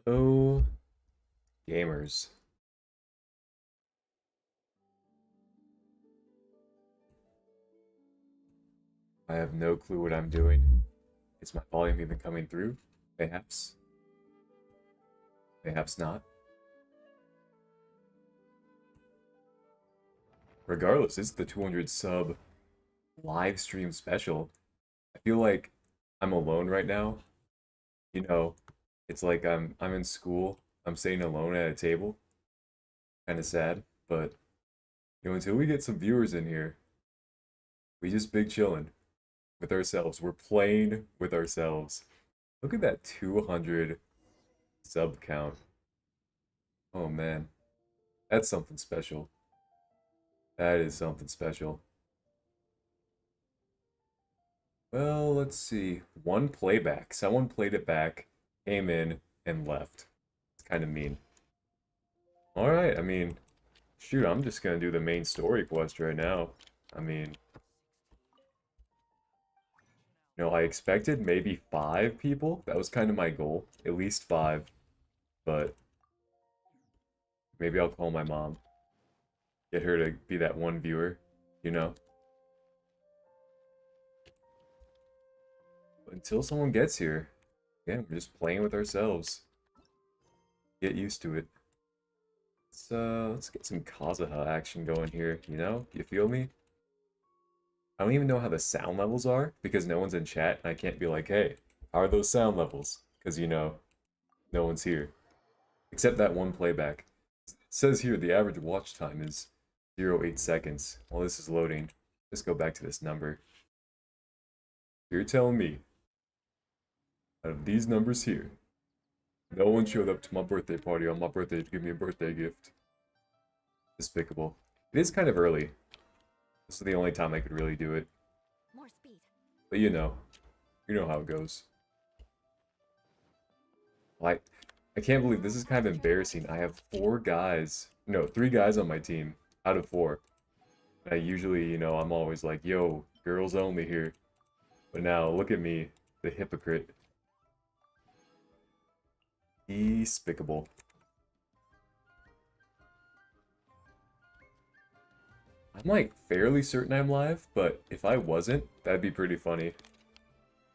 Hello, gamers. I have no clue what I'm doing. Is my volume even coming through? Perhaps. Perhaps not. Regardless, it's the 200 sub live stream special. I feel like I'm alone right now. You know, it's like I'm in school. I'm sitting alone at a table. Kind of sad, but until we get some viewers in here, we just big chillin' with ourselves. We're playing with ourselves. Look at that 200 sub count. Oh man, that's something special. That is something special. Well, let's see. One playback. Someone played it back, came in, and left. It's kind of mean. Alright, I mean, shoot, I'm just gonna do the main story quest right now. I mean, I expected maybe 5 people. That was kind of my goal. At least 5. But maybe I'll call my mom. Get her to be that one viewer, you know? Until someone gets here, again, we're just playing with ourselves. Get used to it. Let's get some Kazuha action going here, you know? You feel me? I don't even know how the sound levels are, because no one's in chat, and I can't be like, hey, how are those sound levels? Because, no one's here. Except that one playback. It says here the average watch time is 0.8 seconds. While this is loading, let's go back to this number. You're telling me, out of these numbers here, no one showed up to my birthday party on my birthday to give me a birthday gift. Despicable. It is kind of early. This is the only time I could really do it. More speed. But you know how it goes. Like, I can't believe this is kind of embarrassing. I have 3 guys on my team out of 4. I usually, I'm always like, yo, girls only here. But now, look at me, the hypocrite. Despicable. I'm like fairly certain I'm live, but if I wasn't, that'd be pretty funny.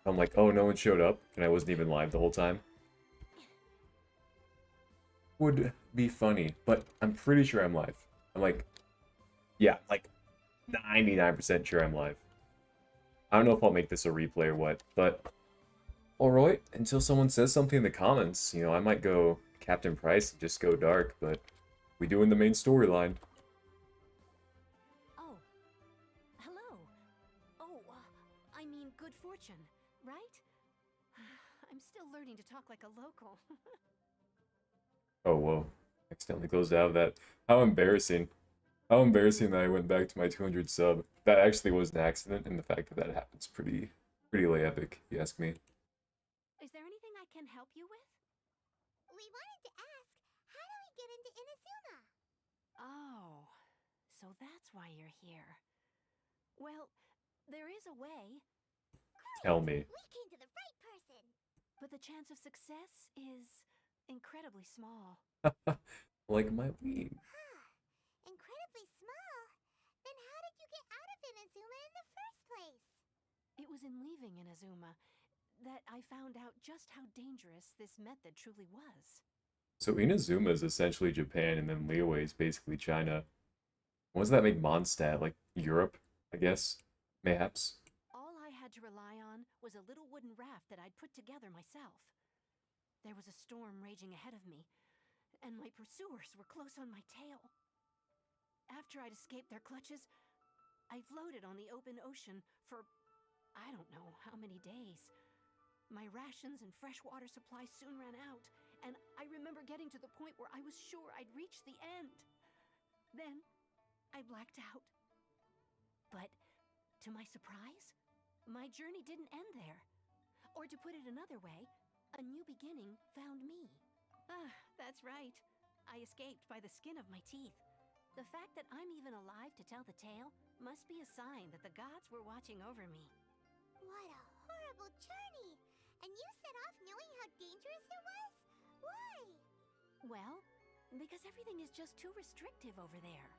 I'm like, oh, no one showed up, and I wasn't even live the whole time. Would be funny, but I'm pretty sure I'm live. I'm like, yeah, like 99% sure I'm live. I don't know if I'll make this a replay or what, but alright, until someone says something in the comments, I might go Captain Price and just go dark, but we doing the main storyline. Oh, hello. Oh, I mean good fortune, right? I'm still learning to talk like a local. Oh, whoa. Accidentally closed out of that. How embarrassing. How embarrassing that I went back to my 200 sub. That actually was an accident, and the fact that that happens pretty epic, if you ask me. Is there anything I can help you with? We wanted to ask, how do we get into Inazuma? Oh, so that's why you're here. Well, there is a way, Tell me. We came to the right person. but the chance of success is incredibly small. Like my weed. Incredibly small. Then how did you get out of Inazuma in the first place? It was in leaving Inazuma that I found out just how dangerous this method truly was. So Inazuma is essentially Japan, and then Liyue is basically China. What does that make Mondstadt? Like Europe, I guess? Mayhaps? All I had to rely on was a little wooden raft that I'd put together myself. There was a storm raging ahead of me, and my pursuers were close on my tail. After I'd escaped their clutches, I floated on the open ocean for I don't know how many days. My rations and fresh water supplies soon ran out, and I remember getting to the point where I was sure I'd reached the end. Then, I blacked out. But, to my surprise, my journey didn't end there. Or to put it another way, a new beginning found me. Ah, that's right. I escaped by the skin of my teeth. The fact that I'm even alive to tell the tale must be a sign that the gods were watching over me. What a horrible journey! And you set off knowing how dangerous it was? Why? Well, because everything is just too restrictive over there.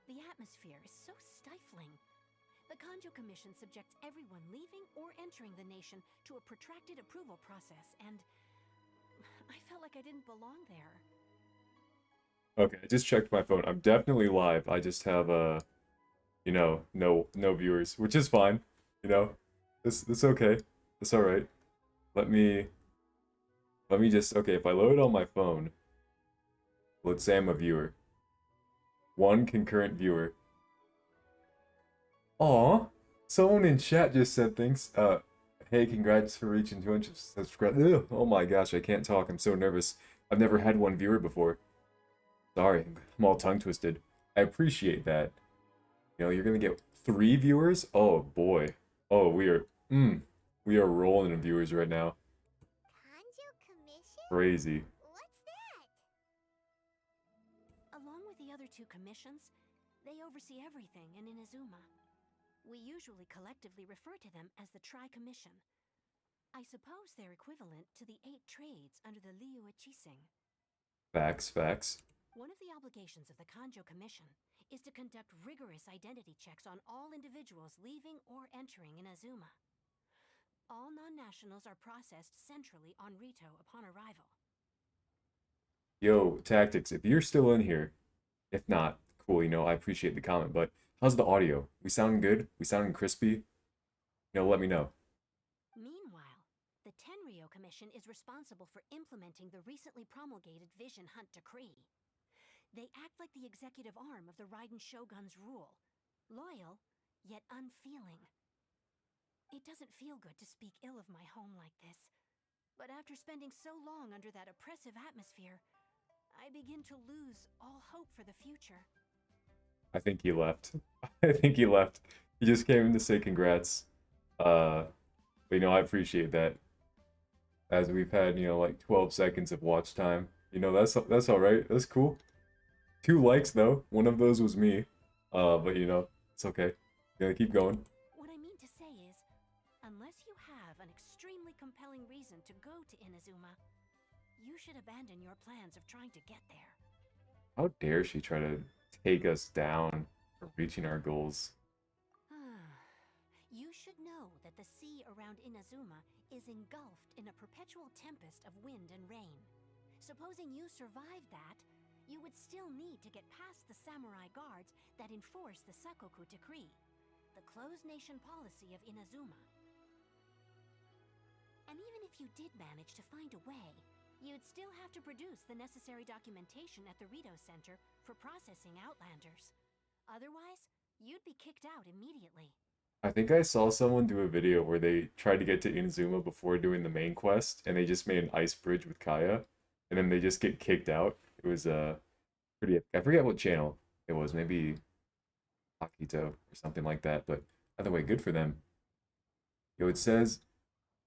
The atmosphere is so stifling. The Kanjo Commission subjects everyone leaving or entering the nation to a protracted approval process, and I felt like I didn't belong there. Okay, I just checked my phone. I'm definitely live. I just have you know, no viewers, which is fine. You know, it's okay. It's all right. Let me just okay. If I load on my phone, let's say I'm a viewer. One concurrent viewer. Aw, someone in chat just said things. Hey, congrats for reaching 200 subscribers. Oh my gosh, I can't talk. I'm so nervous. I've never had one viewer before. Sorry, I'm all tongue twisted. I appreciate that. You know, you're gonna get 3 viewers? Oh boy. Oh, we are rolling in viewers right now. Kanjo Commission? Crazy. What's that? Along with the other 2 commissions, they oversee everything in Inazuma. We usually collectively refer to them as the Tri-Commission. I suppose they're equivalent to the 8 trades under the Liu Ichising. Facts, facts. One of the obligations of the Kanjo Commission is to conduct rigorous identity checks on all individuals leaving or entering Inazuma. All non-nationals are processed centrally on Rito upon arrival. Yo, Tactics, if you're still in here, if not, cool, you know, I appreciate the comment, but how's the audio? We sounding good? We sounding crispy? You know, let me know. Meanwhile, the Tenryo Commission is responsible for implementing the recently promulgated Vision Hunt Decree. They act like the executive arm of the Raiden Shogun's rule, loyal, yet unfeeling. It doesn't feel good to speak ill of my home like this, but after spending so long under that oppressive atmosphere, I begin to lose all hope for the future. I think he left. I think he left. He just came in to say congrats. But, you know, I appreciate that. As we've had, you know, like 12 seconds of watch time. You know, that's all right. That's cool. 2 likes though. One of those was me. But you know, it's okay. Gotta keep going. What I mean to say is, unless you have an extremely compelling reason to go to Inazuma, you should abandon your plans of trying to get there. How dare she try to take us down for reaching our goals? You should know that the sea around Inazuma is engulfed in a perpetual tempest of wind and rain. Supposing you survived that, you would still need to get past the samurai guards that enforce the Sakoku Decree, the closed nation policy of Inazuma. And even if you did manage to find a way, you'd still have to produce the necessary documentation at the Rito Center for processing Outlanders. Otherwise, you'd be kicked out immediately. I think I saw someone do a video where they tried to get to Inazuma before doing the main quest, and they just made an ice bridge with Kaya, and then they just get kicked out. It was pretty epic. I forget what channel it was, maybe Akito or something like that, but either way, good for them. Yo, it says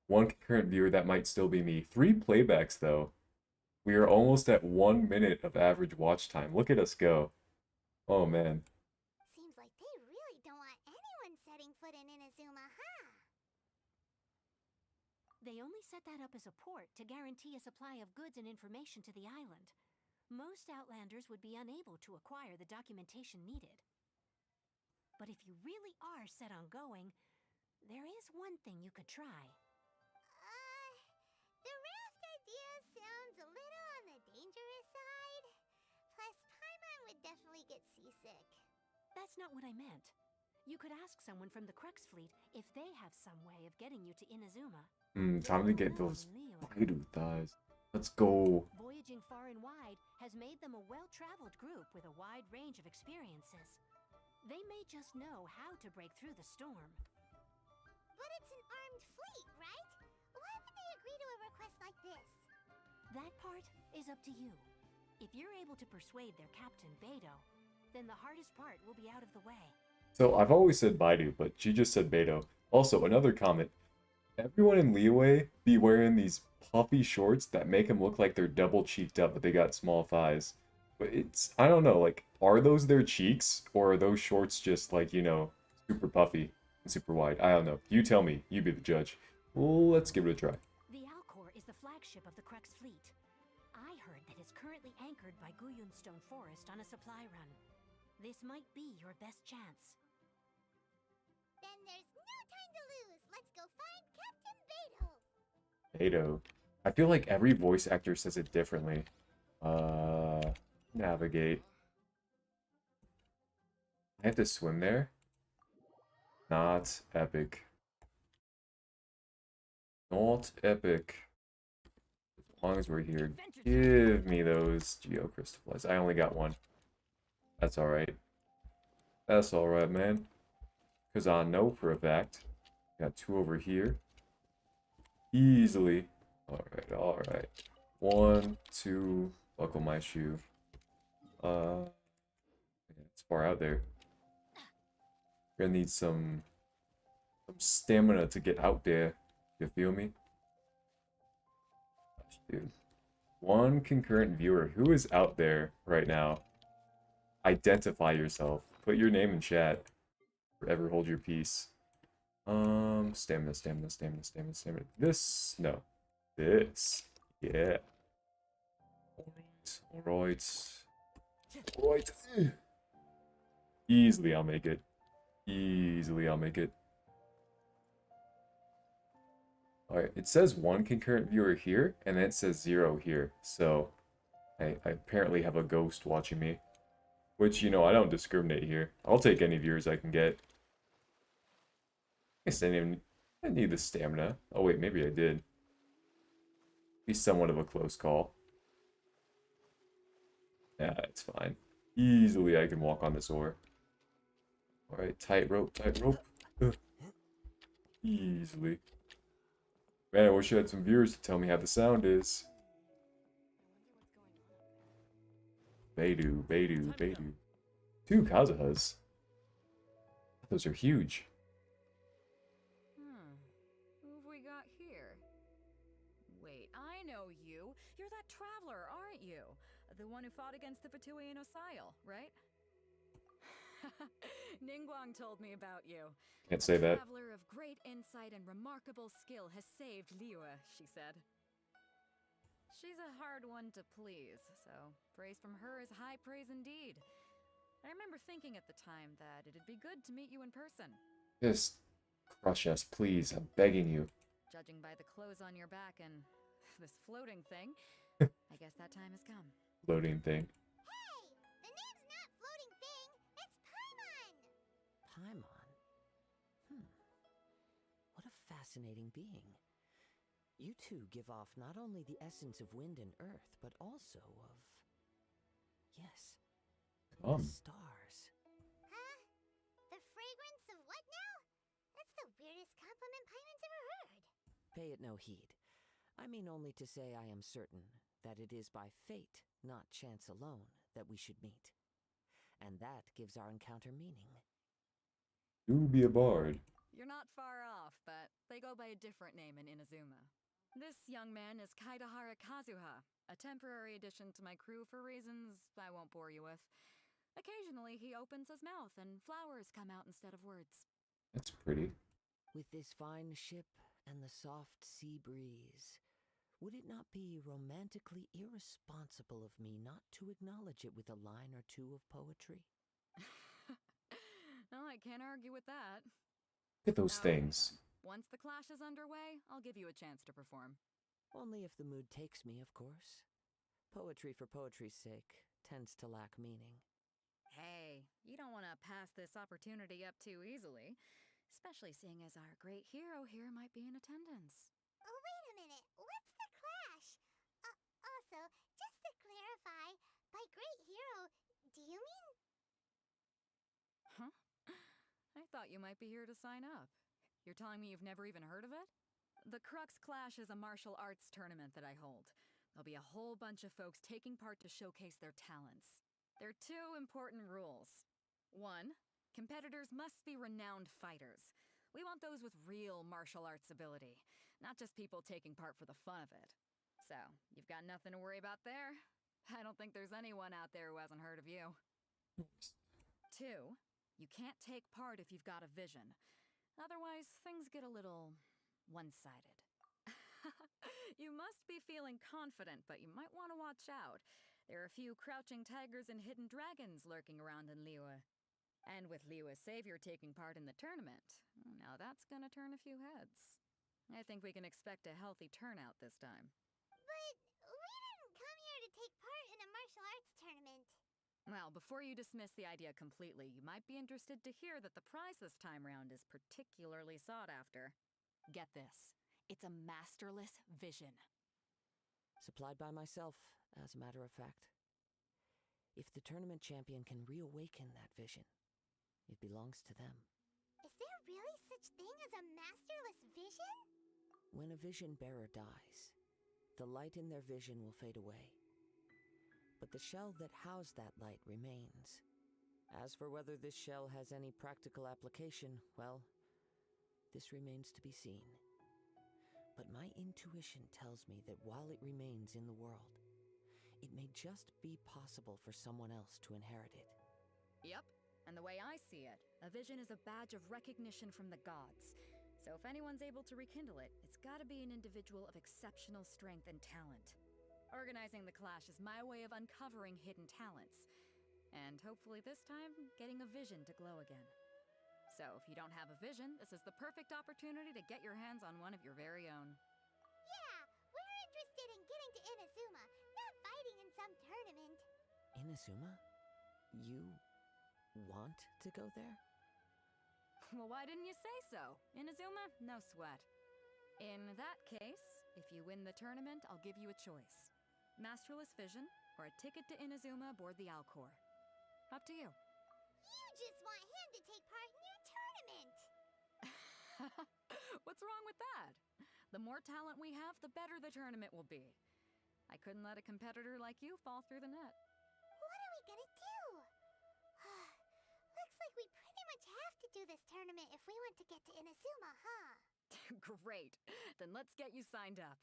1 concurrent viewer, that might still be me. 3 playbacks though. We are almost at 1 minute of average watch time. Look at us go. Oh man. Seems like they really don't want anyone setting foot in Inazuma, huh? They only set that up as a port to guarantee a supply of goods and information to the island. Most Outlanders would be unable to acquire the documentation needed. But if you really are set on going, there is one thing you could try. The raft idea sounds a little on the dangerous side. Plus, Paimon would definitely get seasick. That's not what I meant. You could ask someone from the Crux fleet if they have some way of getting you to Inazuma. Time to get those Baidu thighs. Let's go. Voyaging far and wide has made them a well-traveled group with a wide range of experiences. They may just know how to break through the storm. But it's an armed fleet, right? Why would they agree to a request like this? That part is up to you. If you're able to persuade their captain, Beidou, then the hardest part will be out of the way. So I've always said Baidu, but she just said Beidou. Also, another comment. Everyone in Liyue be wearing these puffy shorts that make them look like they're double cheeked up, but they got small thighs. But it's, I don't know, like, are those their cheeks, or are those shorts just like, you know, super puffy and super wide? I don't know. You tell me. You be the judge. Well, let's give it a try. The Alcor is the flagship of the Crux fleet. I heard that is currently anchored by Guyunstone Forest on a supply run. This might be your best chance. Then there's no time to lose. Let's go find Captain Beto. Beto. I feel like every voice actor says it differently. Navigate. I have to swim there? Not epic. Not epic. As long as we're here, give me those Geocrystallize. I only got one. That's alright. That's alright, man. Because I know for a fact. Got two over here. Easily. Alright, alright. 1, 2, buckle my shoe. It's far out there. Gonna need some stamina to get out there. You feel me? Gosh, dude. One concurrent viewer. Who is out there right now? Identify yourself. Put your name in chat. Forever hold your peace. Stamina, stamina, stamina, stamina, stamina. This? No. This. Yeah. Alright. Alright. Easily I'll make it. Easily I'll make it. Alright, it says one concurrent viewer here, and then it says 0 here. So, I apparently have a ghost watching me. Which, you know, I don't discriminate here. I'll take any viewers I can get. I guess I didn't need the stamina. Oh wait, maybe I did. Be somewhat of a close call. Yeah, it's fine. Easily I can walk on this ore. Alright, tight rope, tight rope. Easily. Man, I wish I had some viewers to tell me how the sound is. Beidou, Beidou, Beidou. 2 Kazuhas. Those are huge. Who have we got here? Wait, I know you. You're that traveler, aren't you? The one who fought against the Fatui and Osile, right? Ningguang told me about you. Can't say that. A traveler of great insight and remarkable skill has saved Liyue, she said. She's a hard one to please, so praise from her is high praise indeed. I remember thinking at the time that it'd be good to meet you in person. Just crush us, please. I'm begging you. Judging by the clothes on your back and this floating thing, I guess that time has come. Loading thing. Hey, the name's not Floating Thing. It's Paimon. Paimon? What a fascinating being. You two give off not only the essence of wind and earth, but also of... Yes. The stars. Huh? The fragrance of what now? That's the weirdest compliment Paimon's ever heard. Pay it no heed. I mean only to say I am certain that it is by fate, not chance alone, that we should meet. And that gives our encounter meaning. Do be a bard. You're not far off, but they go by a different name in Inazuma. This young man is Kaidahara Kazuha, a temporary addition to my crew for reasons I won't bore you with. Occasionally, he opens his mouth and flowers come out instead of words. That's pretty. With this fine ship and the soft sea breeze, would it not be romantically irresponsible of me not to acknowledge it with a line or two of poetry? Well, I can't argue with that. Look at those things. Once the clash is underway, I'll give you a chance to perform. Only if the mood takes me, of course. Poetry for poetry's sake tends to lack meaning. Hey, you don't want to pass this opportunity up too easily, especially seeing as our great hero here might be in attendance. Oh, wait a minute. What's the clash? Also, just to clarify, by great hero, do you mean... Huh? I thought you might be here to sign up. You're telling me you've never even heard of it? The Crux Clash is a martial arts tournament that I hold. There'll be a whole bunch of folks taking part to showcase their talents. There are 2 important rules. 1, competitors must be renowned fighters. We want those with real martial arts ability, not just people taking part for the fun of it. So, you've got nothing to worry about there. I don't think there's anyone out there who hasn't heard of you. 2, you can't take part if you've got a vision. Otherwise, things get a little one-sided. You must be feeling confident, but you might want to watch out. There are a few crouching tigers and hidden dragons lurking around in Liyue. And with Liyue's savior taking part in the tournament, now that's gonna turn a few heads. I think we can expect a healthy turnout this time. But we didn't come here to take part in a martial arts tournament. Well, before you dismiss the idea completely, you might be interested to hear that the prize this time round is particularly sought after. Get this. It's a masterless vision. Supplied by myself, as a matter of fact. If the tournament champion can reawaken that vision, it belongs to them. Is there really such thing as a masterless vision? When a vision bearer dies, the light in their vision will fade away. But the shell that housed that light remains. As for whether this shell has any practical application, well, this remains to be seen. But my intuition tells me that while it remains in the world, it may just be possible for someone else to inherit it. Yep, and the way I see it, a vision is a badge of recognition from the gods. So if anyone's able to rekindle it, it's gotta be an individual of exceptional strength and talent. Organizing the clash is my way of uncovering hidden talents. And hopefully this time, getting a vision to glow again. So if you don't have a vision, this is the perfect opportunity to get your hands on one of your very own. Yeah, we're interested in getting to Inazuma, not fighting in some tournament. Inazuma? You want to go there? Well, why didn't you say so? Inazuma? No sweat. In that case, if you win the tournament, I'll give you a choice. Masterless Vision, or a ticket to Inazuma aboard the Alcor. Up to you. You just want him to take part in your tournament. What's wrong with that? The more talent we have, the better the tournament will be. I couldn't let a competitor like you fall through the net. What are we gonna do? Looks like we pretty much have to do this tournament if we want to get to Inazuma, huh? Great. Then let's get you signed up.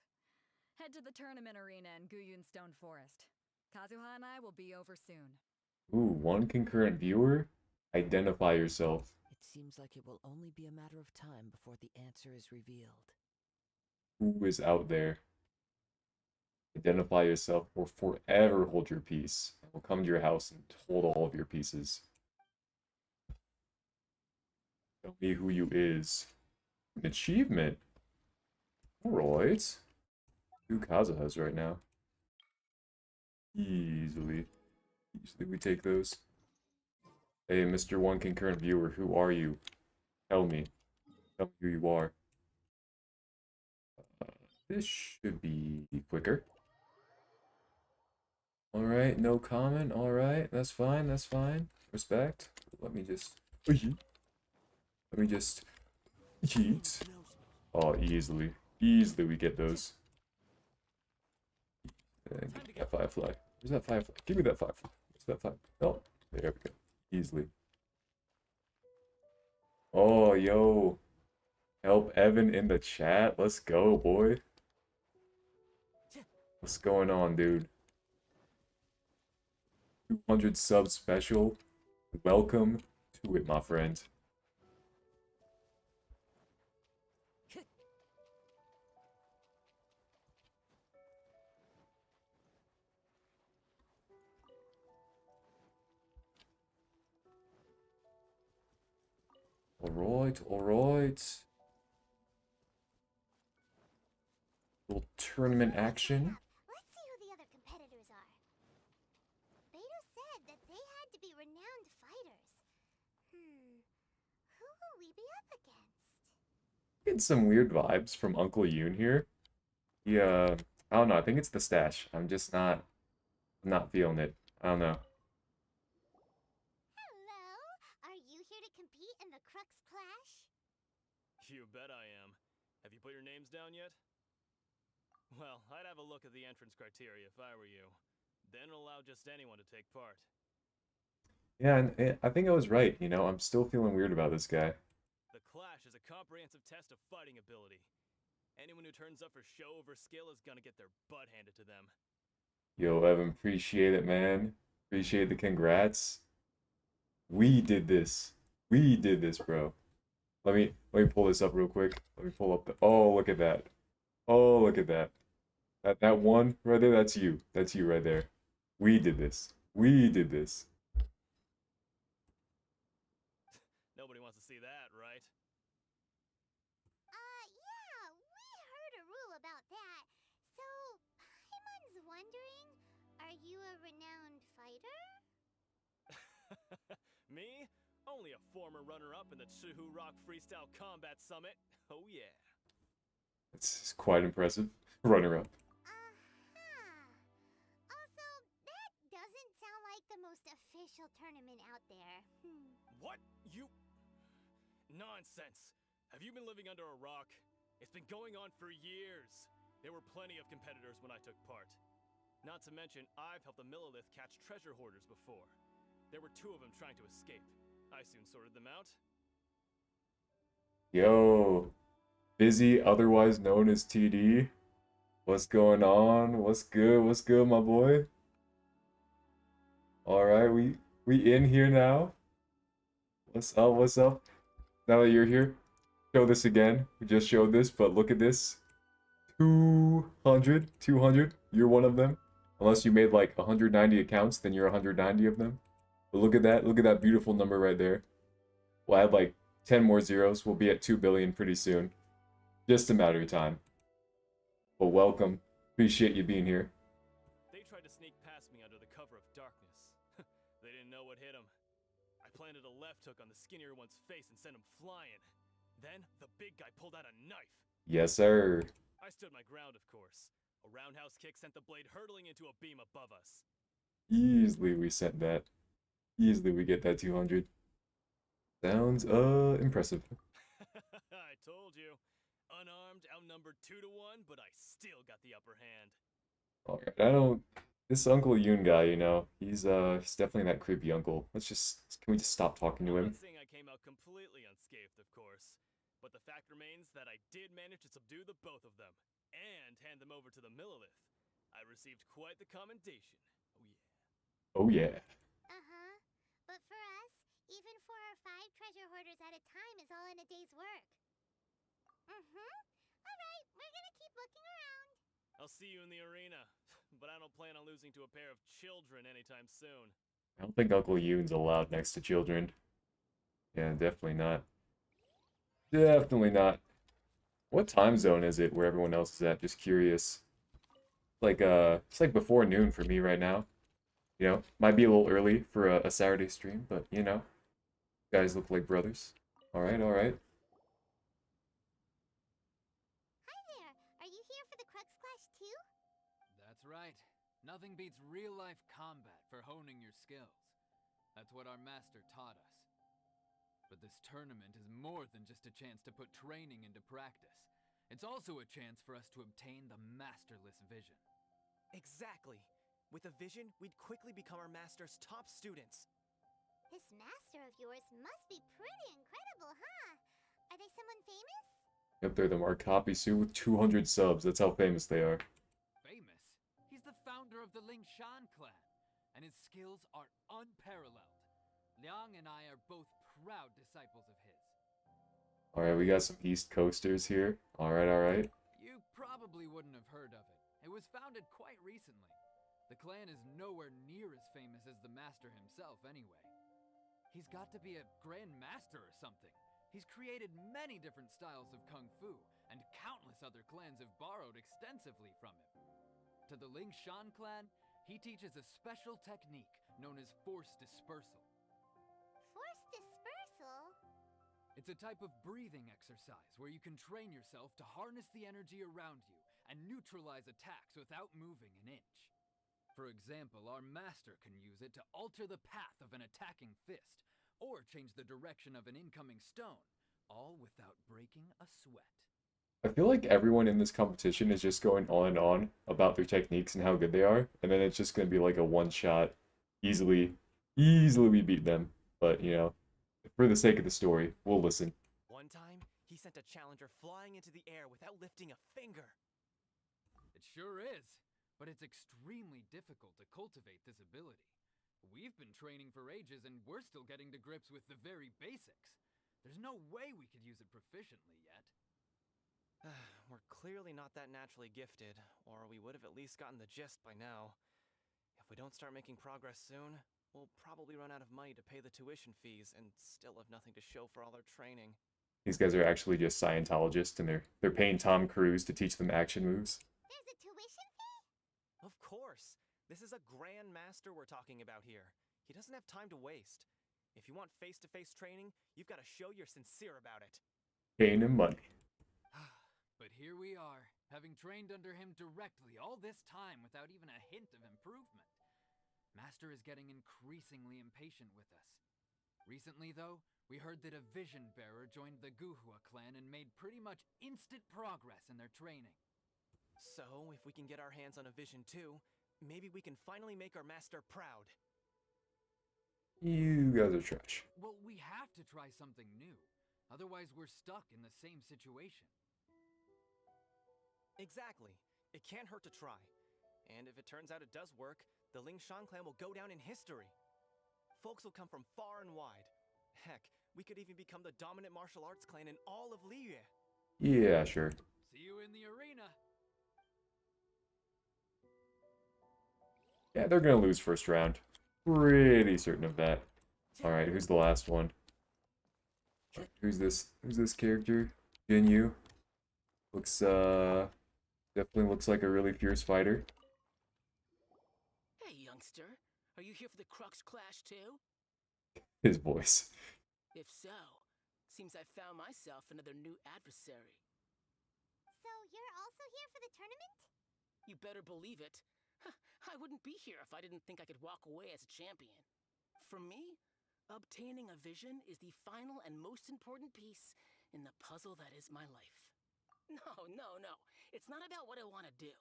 Head to the tournament arena in Guyun Stone Forest. Kazuha and I will be over soon. Ooh, one concurrent viewer? Identify yourself. It seems like it will only be a matter of time before the answer is revealed. Who is out there? Identify yourself or forever hold your peace. I will come to your house and hold all of your pieces. Tell me who you is. An achievement. Alright. 2 Kazuhas right now. Easily we take those. Hey, Mr. One Concurrent Viewer, who are you? Tell me. Tell me who you are. This should be quicker. Alright, no comment. Alright, that's fine, that's fine. Respect. Let me just... Yeet. Oh, easily. Easily we get those. Give me that firefly. Where's that firefly? Give me that firefly. Where's that firefly? Oh, there we go. Easily. Oh, yo. Help Evan in the chat. Let's go, boy. What's going on, dude? 200 subs special. Welcome to it, my friend. Alright, alright. Little tournament action. Let's see who the other competitors are. Beto said that they had to be renowned fighters. Who will we be up against? Getting some weird vibes from Uncle Yoon here. I don't know, I think it's the stash. I'm not feeling it. I don't know. Hello, are you here to compete in the Crux Clash? You bet I am. Have you put your names down yet? Well, I'd have a look at the entrance criteria if I were you. Then it'll allow just anyone to take part. Yeah, and I think I was right, you know, I'm still feeling weird about this guy. The Clash is a comprehensive test of fighting ability. Anyone who turns up for show over skill is gonna get their butt handed to them. Yo, Evan, appreciate it, man. Appreciate the congrats. We did this. We did this, bro. Let me pull this up real quick. Let me pull up the... Oh, look at that. Oh, look at that. That one right there, that's you. That's you right there. We did this. We did this. Nobody wants to see that, right? Yeah, we heard a rule about that. So, Paimon's wondering, are you a renowned fighter? Me? Only a former runner-up in the Chihu Rock Freestyle Combat Summit. Oh yeah. It's quite impressive. Runner up. Uh-huh. Also, that doesn't sound like the most official tournament out there. What? You... Nonsense. Have you been living under a rock? It's been going on for years. There were plenty of competitors when I took part. Not to mention, I've helped the Millilith catch treasure hoarders before. There were 2 of them trying to escape. I soon sorted them out. Yo, Busy, otherwise known as TD. What's going on? What's good? What's good, my boy? All right, we in here now. What's up? What's up? Now that you're here, show this again. We just showed this, but look at this. 200. You're one of them. Unless you made like 190 accounts, then you're 190 of them. But look at that. Look at that beautiful number right there. We'll add like 10 more zeros. We'll be at 2 billion pretty soon. Just a matter of time. But welcome. Appreciate you being here. They tried to sneak past me under the cover of darkness. They didn't know what hit them. I planted a left hook on the skinnier one's face and sent him flying. Then, the big guy pulled out a knife. Yes, sir. I stood my ground, of course. A roundhouse kick sent the blade hurtling into a beam above us. Easily we sent that. Easily we get that 200. Sounds, impressive. I told you. Unarmed, outnumbered 2 to 1, but I still got the upper hand. Alright, I don't... This Uncle Yoon guy, you know, he's definitely that creepy uncle. Can we just stop talking to I'm him? not saying I came out completely unscathed, of course. But the fact remains that I did manage to subdue the both of them, and hand them over to the Millilith. I received quite the commendation. Oh yeah. Oh yeah. Uh-huh. But for us, even 4 or 5 treasure hoarders at a time is all in a day's work. Alright, we're gonna keep looking around. I'll see you in the arena, but I don't plan on losing to a pair of children anytime soon. I don't think Uncle Yoon's allowed next to children. Yeah, definitely not. Definitely not. What time zone is it where everyone else is at? Just curious. It's like before noon for me right now. You know, might be a little early for a Saturday stream, but you know, guys look like brothers. Alright, alright. Hi there. Are you here for the Crux Clash too? That's right. Nothing beats real-life combat for honing your skills. That's what our master taught us. But this tournament is more than just a chance to put training into practice. It's also a chance for us to obtain the masterless vision. Exactly. With a vision, we'd quickly become our master's top students. This master of yours must be pretty incredible, huh? Are they someone famous? Yep, they're the Markapi suit with 200 subs. That's how famous they are. Famous? He's the founder of the Lingshan clan, and his skills are unparalleled. Liang and I are both proud disciples of his. Alright, we got some East Coasters here. Alright, alright. You probably wouldn't have heard of it. It was founded quite recently. The clan is nowhere near as famous as the master himself, anyway. He's got to be a grand master or something. He's created many different styles of kung fu, and countless other clans have borrowed extensively from him. To the Lingshan clan, he teaches a special technique known as force dispersal. Force dispersal? It's a type of breathing exercise where you can train yourself to harness the energy around you and neutralize attacks without moving an inch. For example, our master can use it to alter the path of an attacking fist, or change the direction of an incoming stone, all without breaking a sweat. I feel like everyone in this competition is just going on and on about their techniques and how good they are, and then it's just going to be like a one-shot, easily we beat them. But, you know, for the sake of the story, we'll listen. One time, he sent a challenger flying into the air without lifting a finger. It sure is, but it's extremely difficult to cultivate this ability. We've been training for ages and we're still getting to grips with the very basics. There's no way we could use it proficiently yet. we're clearly not that naturally gifted, or we would have at least gotten the gist by now. If we don't start making progress soon, we'll probably run out of money to pay the tuition fees and still have nothing to show for all our training. These guys are actually just Scientologists, and they're paying Tom Cruise to teach them action moves. There's a tuition fee? Of course! This is a Grand Master we're talking about here. He doesn't have time to waste. If you want face-to-face training, you've got to show you're sincere about it. Paying him money. But here we are, having trained under him directly all this time without even a hint of improvement. Master is getting increasingly impatient with us. Recently, though, we heard that a Vision Bearer joined the Guhua clan and made pretty much instant progress in their training. So, if we can get our hands on a Vision too, maybe we can finally make our master proud. You guys are trash. Well, we have to try something new. Otherwise, we're stuck in the same situation. Exactly. It can't hurt to try. And if it turns out it does work, the Ling Shan clan will go down in history. Folks will come from far and wide. Heck, we could even become the dominant martial arts clan in all of Liyue. Yeah, sure. See you in the arena. Yeah, they're gonna lose first round. Pretty certain of that. Alright, who's the last one? Who's this character? Jinyu. Looks, definitely looks like a really fierce fighter. Hey, youngster. Are you here for the Crux Clash too? His voice. If so, seems I found myself another new adversary. So you're also here for the tournament? You better believe it. I wouldn't be here if I didn't think I could walk away as a champion. For me, obtaining a vision is the final and most important piece in the puzzle that is my life. No. It's not about what I want to do.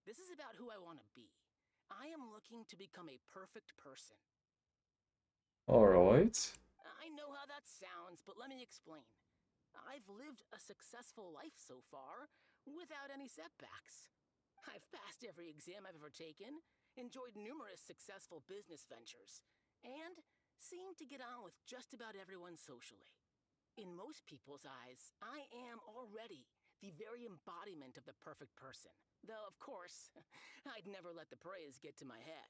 This is about who I want to be. I am looking to become a perfect person. Alright. I know how that sounds, but let me explain. I've lived a successful life so far, without any setbacks. I've passed every exam I've ever taken, enjoyed numerous successful business ventures, and seemed to get on with just about everyone socially. In most people's eyes, I am already the very embodiment of the perfect person. Though, of course, I'd never let the praise get to my head.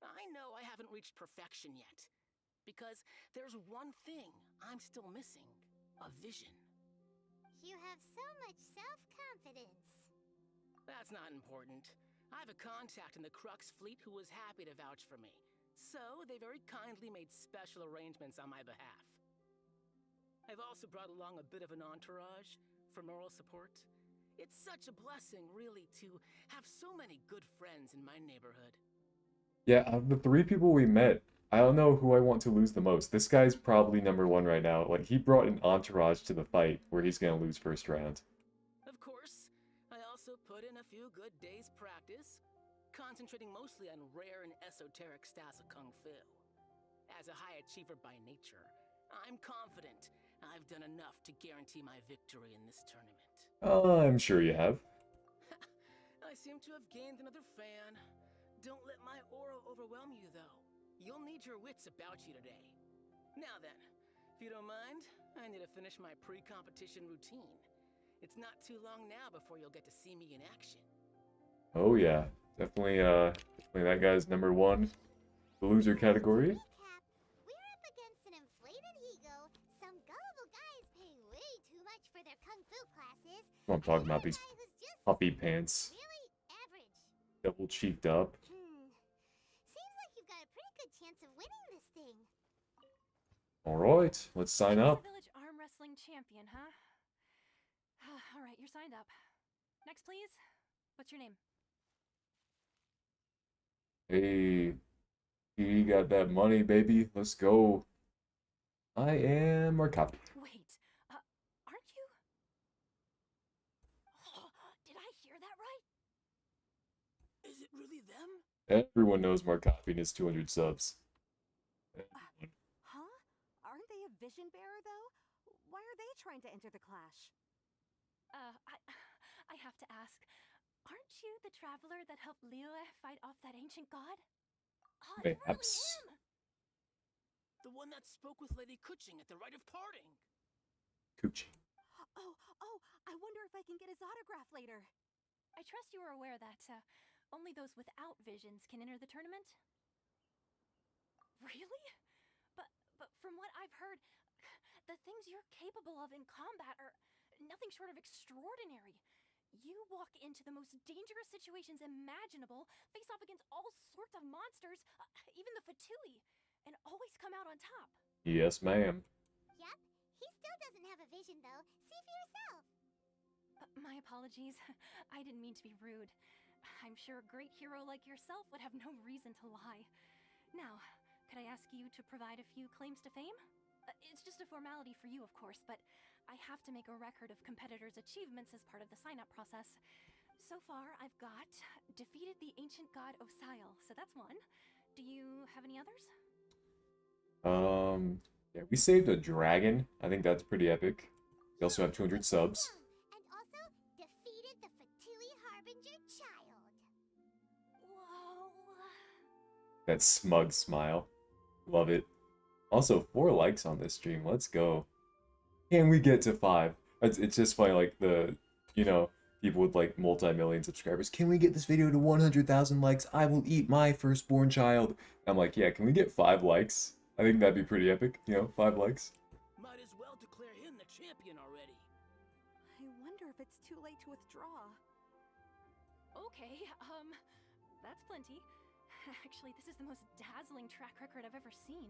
I know I haven't reached perfection yet, because there's one thing I'm still missing: a vision. You have so much self-confidence. That's not important. I have a contact in the Crux fleet who was happy to vouch for me, so they very kindly made special arrangements on my behalf. I've also brought along a bit of an entourage for moral support. It's such a blessing, really, to have so many good friends in my neighborhood. Yeah, of the 3 people we met, I don't know who I want to lose the most. This guy's probably number 1 right now. Like, he brought an entourage to the fight where he's gonna lose first round. Of course, I also put in a few good days' practice, concentrating mostly on rare and esoteric styles of Kung Fu. As a high achiever by nature, I'm confident I've done enough to guarantee my victory in this tournament. I'm sure you have. I seem to have gained another fan. Don't let my aura overwhelm you, though. You'll need your wits about you today. Now then, if you don't mind, I need to finish my pre-competition routine. It's not too long now before you'll get to see me in action. Oh yeah, definitely that guy's number 1. The loser category. Recap, we're up against an inflated ego, some gullible guys paying way too much for their kung fu classes, I'm talking about these guy who's just puffy pants, really average. double cheeked up. Seems like you've got a pretty good chance of winning this thing. Alright, let's sign up. Village arm wrestling champion, huh? All right, you're signed up. Next, please. What's your name? Hey, you got that money, baby. Let's go. I am Markapi. Wait, aren't you? Did I hear that right? Is it really them? Everyone knows Markapi and his 200 subs. Huh? Aren't they a vision bearer, though? Why are they trying to enter the clash? I have to ask, aren't you the traveler that helped Liyue fight off that ancient god? Oh, it really Perhaps. am! The one that spoke with Lady Kuching at the rite of parting. Coochie. Oh, I wonder if I can get his autograph later. I trust you are aware that only those without visions can enter the tournament? Really? But from what I've heard, the things you're capable of in combat are nothing short of extraordinary. You walk into the most dangerous situations imaginable, face off against all sorts of monsters, even the Fatui, and always come out on top. Yes, ma'am. Yep, he still doesn't have a vision though. See for yourself. My apologies. I didn't mean to be rude. I'm sure a great hero like yourself would have no reason to lie. Now, could I ask you to provide a few claims to fame? It's just a formality for you, of course, but I have to make a record of competitors' achievements as part of the sign-up process. So far, I've got defeated the ancient god Osile, so that's one. Do you have any others? Yeah, we saved a dragon. I think that's pretty epic. We also have 200 subs. And also defeated the Fatui Harbinger child. Whoa. That smug smile. Love it. Also, 4 likes on this stream. Let's go. Can we get to 5? It's just funny, like, people with, like, multi-million subscribers. Can we get this video to 100,000 likes? I will eat my firstborn child. I'm like, yeah, can we get 5 likes? I think that'd be pretty epic, 5 likes. Might as well declare him the champion already. I wonder if it's too late to withdraw. Okay, that's plenty. Actually, this is the most dazzling track record I've ever seen.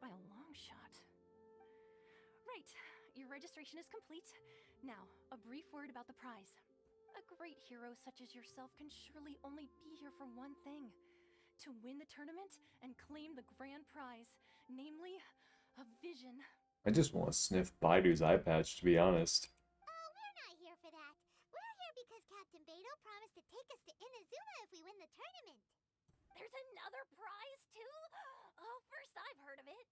By a long shot. Right, your registration is complete. Now, a brief word about the prize. A great hero such as yourself can surely only be here for one thing. To win the tournament and claim the grand prize, namely, a vision. I just want to sniff Baidu's eye patch, to be honest. Oh, we're not here for that. We're here because Captain Beidou promised to take us to Inazuma if we win the tournament. There's another prize, too? Oh, first I've heard of it.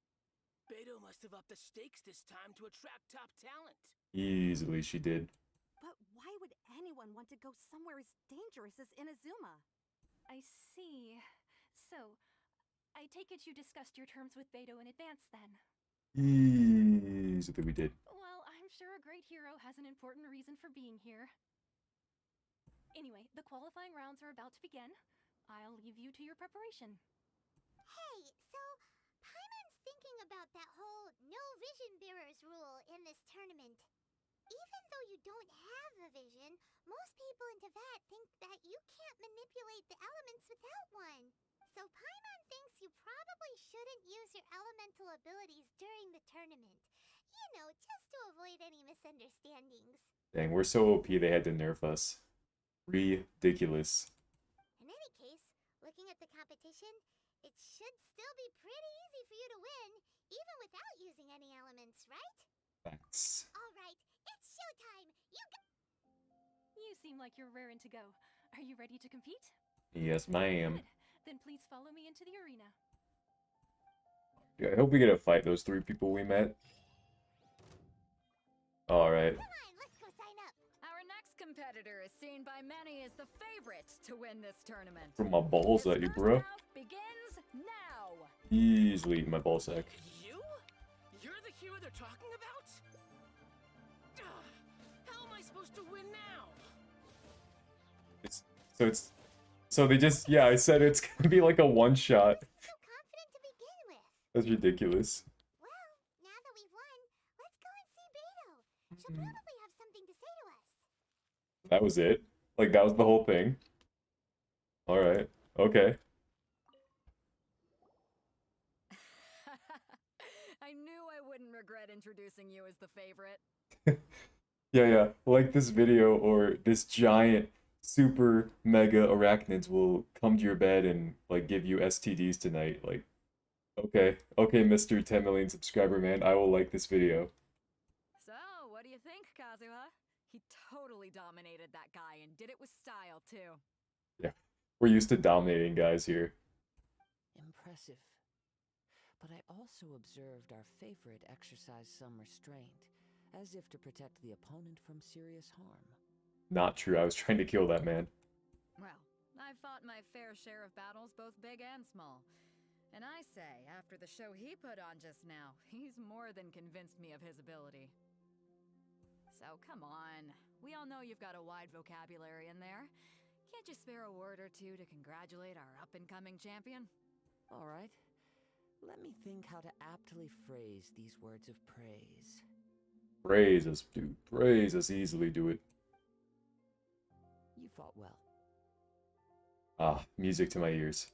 Beidou must have upped the stakes this time to attract top talent. Easily she did. But why would anyone want to go somewhere as dangerous as Inazuma? I see. So, I take it you discussed your terms with Beidou in advance, then? Easily we did. Well, I'm sure a great hero has an important reason for being here. Anyway, the qualifying rounds are about to begin. I'll leave you to your preparation. Hey, so Paimon's thinking about that whole no vision bearers rule in this tournament. Even though you don't have a vision, most people in Teyvat think that you can't manipulate the elements without one. So Paimon thinks you probably shouldn't use your elemental abilities during the tournament. You know, just to avoid any misunderstandings. Dang, we're so OP they had to nerf us. Ridiculous. In any case, looking at the competition, it should still be pretty easy for you to win, even without using any elements, right? Thanks. Alright, it's showtime! You seem like you're raring to go. Are you ready to compete? Yes, ma'am. Good. Then please follow me into the arena. Yeah, I hope we get to fight those 3 people we met. Alright. Come on, let's go sign up! Our next competitor is seen by many as the favorite to win this tournament. Throw my balls at you, bro. Begins now. Easily eat my ballsack. You? You're the hero they're talking about? How am I supposed to win now? So they just, yeah, I said it's gonna be like a one-shot. So confident to begin with. That's ridiculous. Well, now that we've won, let's go and see Beidou. She'll probably have something to say to us. That was it? Like, that was the whole thing? Alright, okay. I knew I wouldn't regret introducing you as the favorite. Yeah, like this video or this giant super mega arachnids will come to your bed and like give you STDs tonight. Like, okay, Mr. 10 million subscriber man, I will like this video. So, what do you think, Kazuha? He totally dominated that guy and did it with style, too. Yeah, we're used to dominating guys here. Impressive. But I also observed our favorite exercise some restraint, as if to protect the opponent from serious harm. Not true, I was trying to kill that man. Well, I've fought my fair share of battles, both big and small. And I say, after the show he put on just now, he's more than convinced me of his ability. So come on. We all know you've got a wide vocabulary in there. Can't you spare a word or two to congratulate our up-and-coming champion? All right. Let me think how to aptly phrase these words of praise. Praise us, dude. Praise us. Easily do it. You fought well. Ah, music to my ears.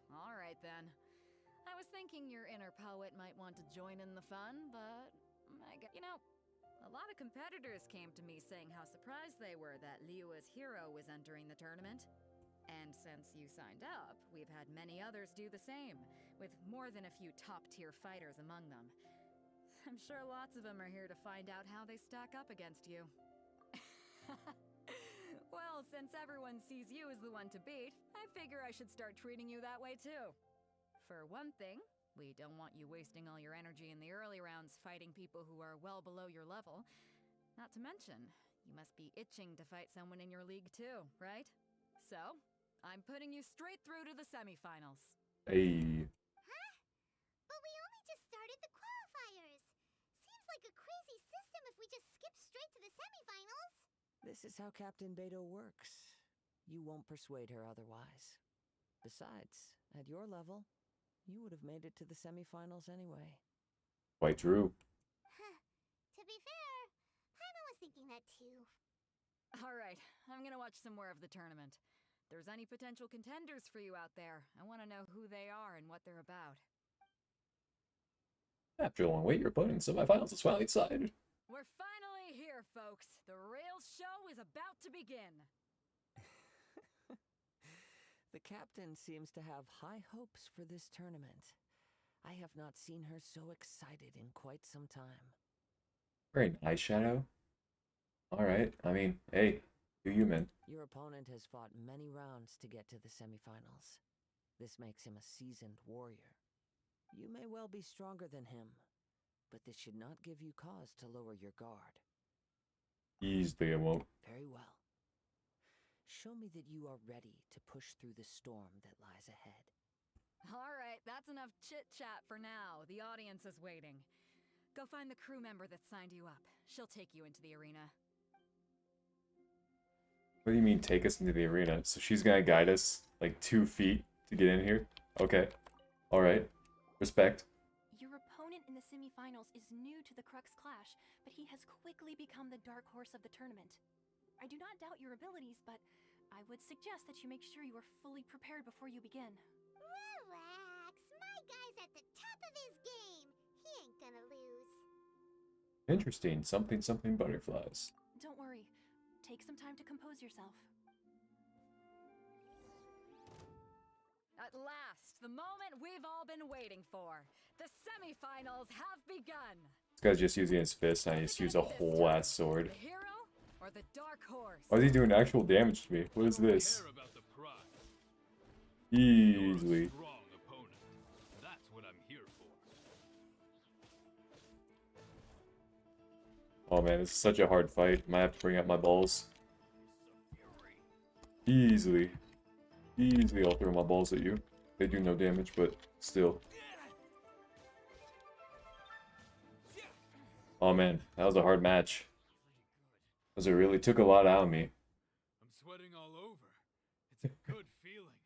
All right then. I was thinking your inner poet might want to join in the fun, but you know, a lot of competitors came to me saying how surprised they were that Liyue's hero was entering the tournament. And since you signed up, we've had many others do the same, with more than a few top-tier fighters among them. I'm sure lots of them are here to find out how they stack up against you. Well, since everyone sees you as the one to beat, I figure I should start treating you that way too. For one thing, we don't want you wasting all your energy in the early rounds fighting people who are well below your level. Not to mention, you must be itching to fight someone in your league too, right? So, I'm putting you straight through to the semifinals. Hey. Huh? But we only just started the qualifiers. Seems like a crazy system if we just skip straight to the semifinals. This is how Captain Beto works. You won't persuade her otherwise. Besides, at your level, you would have made it to the semifinals anyway. Quite true. To be fair, Paimon was thinking that too. Alright, I'm gonna watch some more of the tournament. If there's any potential contenders for you out there, I want to know who they are and what they're about. After a long wait, your opponent in semifinals is finally decided. We're finally here, folks. The real show is about to begin. The captain seems to have high hopes for this tournament. I have not seen her so excited in quite some time. Wearing eyeshadow? Alright, I mean, hey, do you, man. Your opponent has fought many rounds to get to the semifinals. This makes him a seasoned warrior. You may well be stronger than him, but this should not give you cause to lower your guard. Easily, I won't. Very well. Show me that you are ready to push through the storm that lies ahead. Alright, that's enough chit-chat for now. The audience is waiting. Go find the crew member that signed you up. She'll take you into the arena. What do you mean, take us into the arena? So she's gonna guide us, like, 2 feet to get in here? Okay. Alright. Respect. Your opponent in the semifinals is new to the Crux Clash, but he has quickly become the dark horse of the tournament. I do not doubt your abilities, but I would suggest that you make sure you are fully prepared before you begin. Relax, my guy's at the top of his game. He ain't gonna lose. Interesting. Something, something butterflies. Don't worry. Take some time to compose yourself. At last, the moment we've all been waiting for. The semifinals have begun. This guy's just using his fist, and I just use a whole ass sword. The hero or the dark horse? Why is he doing actual damage to me? What is this? Easily. Strong opponent. That's what I'm here for. Oh man, this is such a hard fight. Might have to bring out my balls. Easily. Easily, I'll throw my balls at you. They do no damage, but still. Oh man, that was a hard match. Because it really took a lot out of me. I'm sweating all over. It's a good feeling.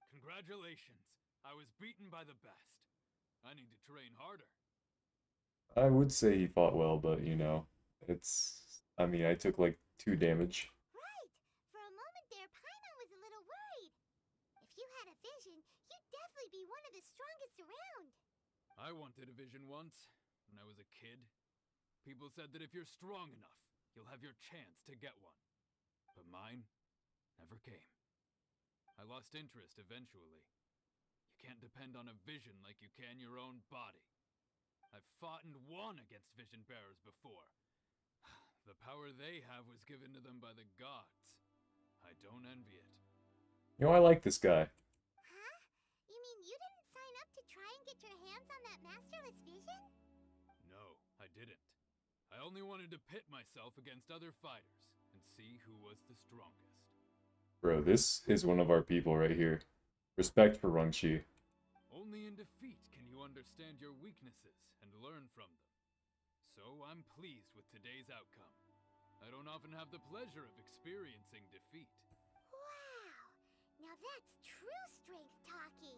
Congratulations. I was beaten by the best. I need to train harder. I would say he fought well, but you know, it's... I mean, I took like 2 damage. Right! For a moment there, Paimon was a little worried. If you had a vision, you'd definitely be one of the strongest around. I wanted a vision once, when I was a kid. People said that if you're strong enough, you'll have your chance to get one. But mine never came. I lost interest eventually. You can't depend on a vision like you can your own body. I've fought and won against vision bearers before. The power they have was given to them by the gods. I don't envy it. You know, I like this guy. Huh? You mean you didn't sign up to try and get your hands on that masterless vision? No, I didn't. I only wanted to pit myself against other fighters and see who was the strongest. Bro, this is one of our people right here. Respect for Rungchi. Only in defeat can you understand your weaknesses and learn from them. So I'm pleased with today's outcome. I don't often have the pleasure of experiencing defeat. Wow! Now that's true strength talking.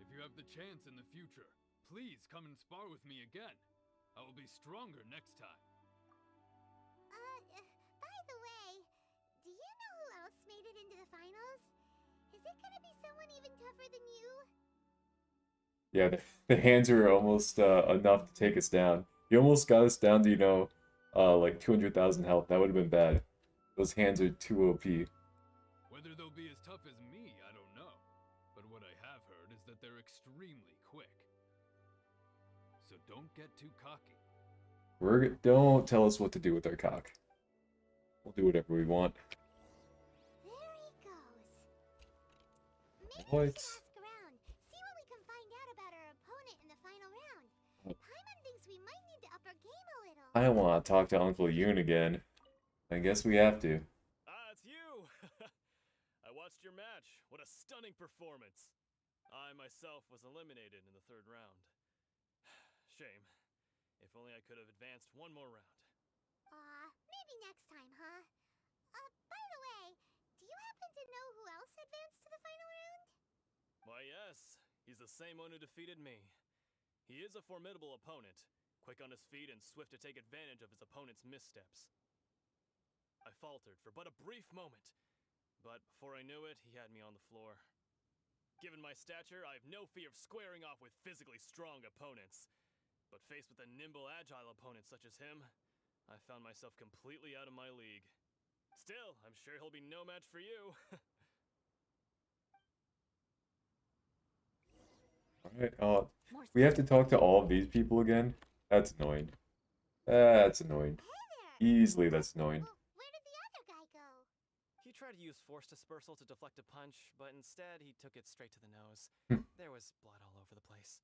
If you have the chance in the future, please come and spar with me again. I will be stronger next time. By the way, do you know who else made it into the finals? Is it gonna be someone even tougher than you? Yeah, the hands are almost enough to take us down. You almost got us down to, you know, like 200,000 health. That would have been bad. Those hands are too OP. Whether they'll be as tough as me, I don't know. But what I have heard is that they're extremely quick. So don't get too cocky. Don't tell us what to do with our cock. We'll do whatever we want. There he goes. Maybe we What? should ask around, see what we can find out about our opponent in the final round. Paimon thinks we might need to up our game a little. I want to talk to Uncle Yoon again. I guess we have to. Ah, it's you! I watched your match. What a stunning performance. I myself was eliminated in the 3rd round. Shame. If only I could have advanced one more round. Maybe next time, huh? By the way, do you happen to know who else advanced to the final round? Why, yes. He's the same one who defeated me. He is a formidable opponent, quick on his feet and swift to take advantage of his opponent's missteps. I faltered for but a brief moment, but before I knew it, he had me on the floor. Given my stature, I have no fear of squaring off with physically strong opponents. But faced with a nimble, agile opponent such as him, I found myself completely out of my league. Still, I'm sure he'll be no match for you. Alright, we have to talk to all of these people again? That's annoying. That's annoying. Hey there! Easily that's annoying. Well, where did the other guy go? He tried to use force dispersal to deflect a punch, but instead he took it straight to the nose. There was blood all over the place.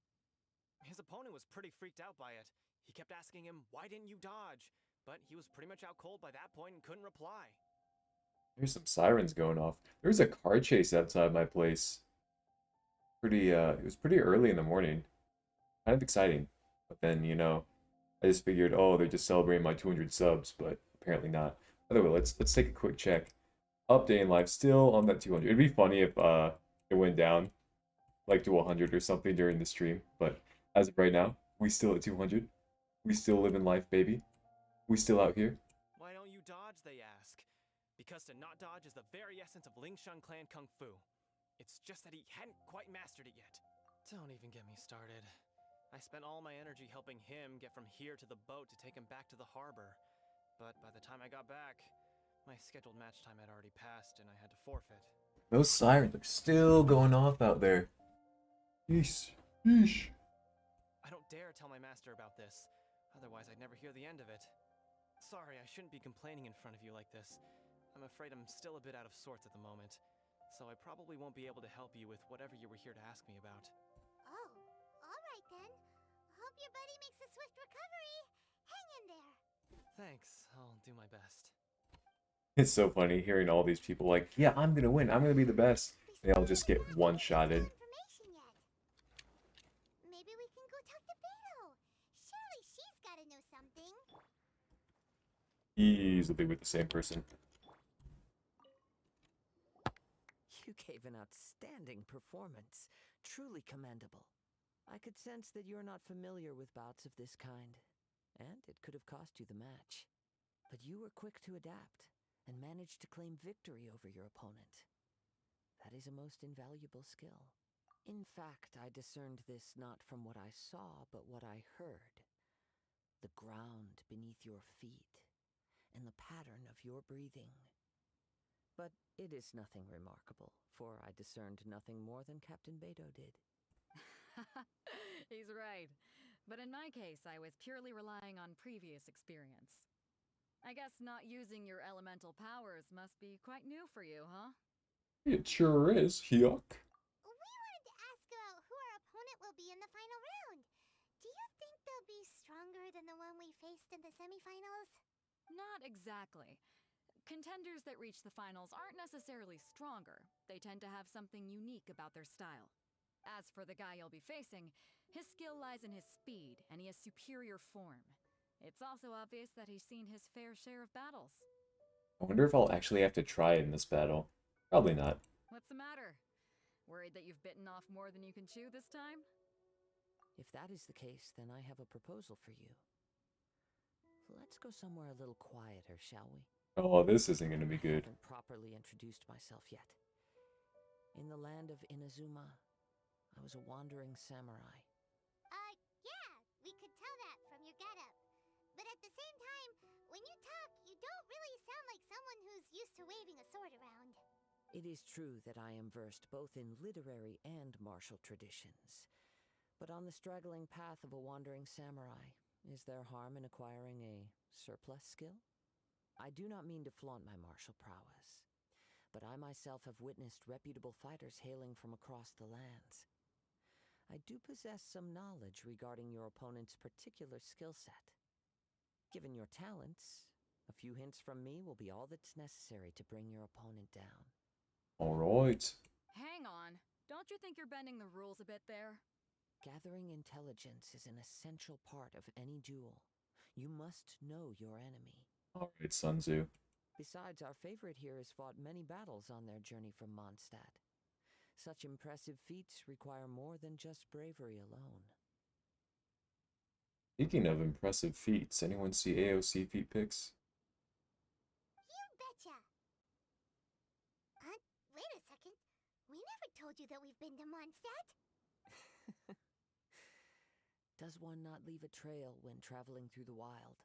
His opponent was pretty freaked out by it. He kept asking him, "Why didn't you dodge?" But he was pretty much out cold by that point and couldn't reply. There's some sirens going off. There was a car chase outside my place. It was pretty early in the morning. Kind of exciting. But then, you know, I just figured, oh, they're just celebrating my 200 subs, but apparently not. By the way, let's take a quick check. Updating live, still on that 200. It'd be funny if it went down like to 100 or something during the stream, but as of right now, we still at 200. We still live in life, baby. We still out here. Why don't you dodge, they ask. Because to not dodge is the very essence of Lingshan clan kung fu. It's just that he hadn't quite mastered it yet. Don't even get me started. I spent all my energy helping him get from here to the boat to take him back to the harbor. But by the time I got back, my scheduled match time had already passed and I had to forfeit. Those sirens are still going off out there. Yeesh. Yeesh. I don't dare tell my master about this. Otherwise, I'd never hear the end of it. Sorry, I shouldn't be complaining in front of you like this. I'm afraid I'm still a bit out of sorts at the moment. So I probably won't be able to help you with whatever you were here to ask me about. Oh, alright then. Hope your buddy makes a swift recovery. Hang in there. Thanks, I'll do my best. It's so funny hearing all these people like, yeah, I'm gonna win. I'm gonna be the best. They all just get one-shotted. Information yet. Maybe we can go talk to Beto. Surely she's gotta know something. Easily with the same person. You gave an outstanding performance. Truly commendable. I could sense that you're not familiar with bouts of this kind, and it could have cost you the match. But you were quick to adapt, and managed to claim victory over your opponent. That is a most invaluable skill. In fact, I discerned this not from what I saw, but what I heard. The ground beneath your feet, and the pattern of your breathing. But it is nothing remarkable, for I discerned nothing more than Captain Beto did. He's right. But in my case, I was purely relying on previous experience. I guess not using your elemental powers must be quite new for you, huh? It sure is, yuck. We wanted to ask about who our opponent will be in the final round. Do you think they'll be stronger than the one we faced in the semifinals? Not exactly. Contenders that reach the finals aren't necessarily stronger. They tend to have something unique about their style. As for the guy you'll be facing, his skill lies in his speed, and he has superior form. It's also obvious that he's seen his fair share of battles. I wonder if I'll actually have to try it in this battle. Probably not. What's the matter? Worried that you've bitten off more than you can chew this time? If that is the case, then I have a proposal for you. Let's go somewhere a little quieter, shall we? Oh, this isn't going to be I good. haven't properly introduced myself yet. In the land of Inazuma, I was a wandering samurai. Yeah, we could tell that from your getup. But at the same time, when you talk, you don't really sound like someone who's used to waving a sword around. It is true that I am versed both in literary and martial traditions. But on the straggling path of a wandering samurai, is there harm in acquiring a surplus skill? I do not mean to flaunt my martial prowess, but I myself have witnessed reputable fighters hailing from across the lands. I do possess some knowledge regarding your opponent's particular skill set. Given your talents, a few hints from me will be all that's necessary to bring your opponent down. Alright. Hang on. Don't you think you're bending the rules a bit there? Gathering intelligence is an essential part of any duel. You must know your enemy. Alright, Sun Tzu. Besides, our favorite here has fought many battles on their journey from Mondstadt. Such impressive feats require more than just bravery alone. Speaking of impressive feats, anyone see AOC feat pics? You betcha! Wait a second. We never told you that we've been to Mondstadt. Does one not leave a trail when traveling through the wild?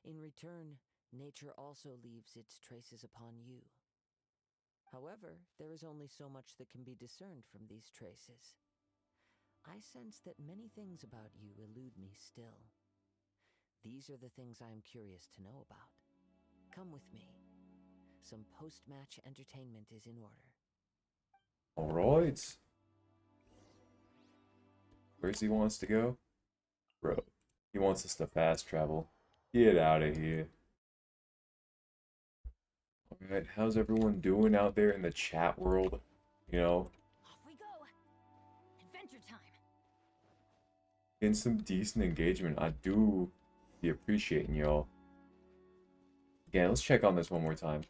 In return, nature also leaves its traces upon you. However, there is only so much that can be discerned from these traces. I sense that many things about you elude me still. These are the things I am curious to know about. Come with me. Some post-match entertainment is in order. Alright. Where's he wants to go? Bro, he wants us to fast travel. Get out of here. Alright, how's everyone doing out there in the chat world? You know, Off we go! Adventure time! getting some decent engagement. I do be appreciating y'all. Again, let's check on this one more time.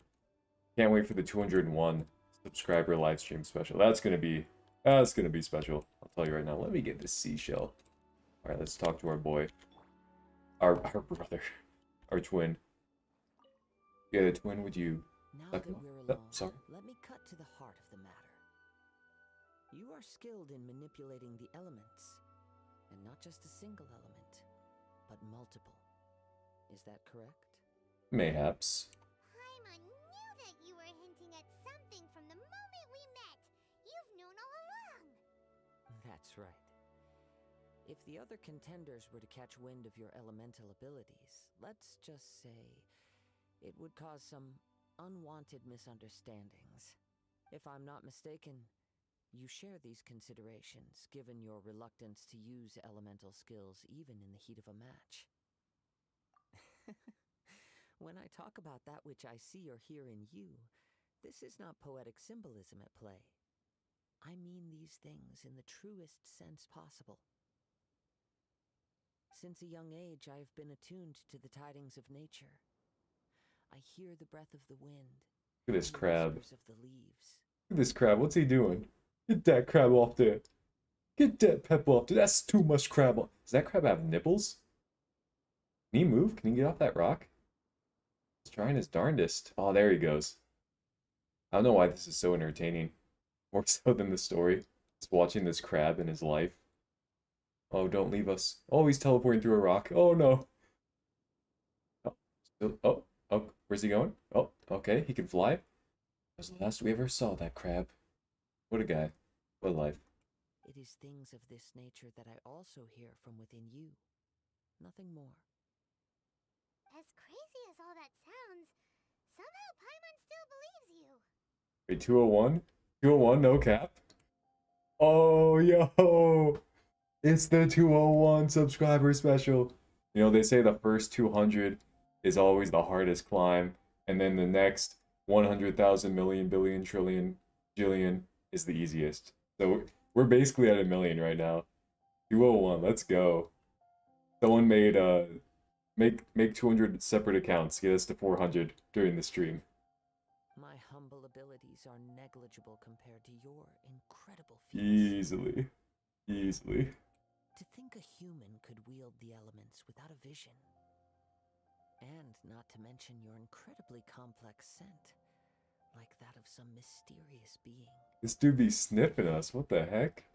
Can't wait for the 201 subscriber live stream special. That's gonna be special. I'll tell you right now. Let me get this seashell. Alright, let's talk to our boy. Our brother. Our twin. Yeah, the twin, would you... Now Back that up. we're Oh, alone, sorry. let me cut to the heart of the matter. You are skilled in manipulating the elements, and not just a single element, but multiple. Is that correct? Mayhaps. Paimon knew that you were hinting at something from the moment we met. You've known all along. That's right. If the other contenders were to catch wind of your elemental abilities, let's just say it would cause some unwanted misunderstandings. If I'm not mistaken, you share these considerations, given your reluctance to use elemental skills even in the heat of a match. When I talk about that which I see or hear in you, this is not poetic symbolism at play. I mean these things in the truest sense possible. Since a young age, I have been attuned to the tidings of nature. I hear the breath of the wind. Look at this and the crab. whispers of the leaves. Look at this crab. What's he doing? Get that crab off there. Get that pepper off there. That's too much crab. Does that crab have nipples? Can he move? Can he get off that rock? He's trying his darndest. Oh, there he goes. I don't know why this is so entertaining. More so than the story. Just watching this crab in his life. Oh, don't leave us. Oh, he's teleporting through a rock. Oh, no. Oh, where's he going? Oh, okay, he can fly. That was the last we ever saw that crab. What a guy. What a life. It is things of this nature that I also hear from within you. Nothing more. As crazy as all that sounds, somehow Paimon still believes you. Wait, 201? 201, no cap? Oh, yo! It's the 201 subscriber special. You know, they say the first 200 is always the hardest climb, and then the next 100,000 million billion trillion jillion is the easiest. So we're basically at 1 million right now. 201, let's go. Someone made Make 200 separate accounts. Get us to 400 during the stream. My humble abilities are negligible compared to your incredible feats. Easily. Easily. To think a human could wield the elements without a vision. And not to mention your incredibly complex scent, like that of some mysterious being. This dude be sniffing us. What the heck?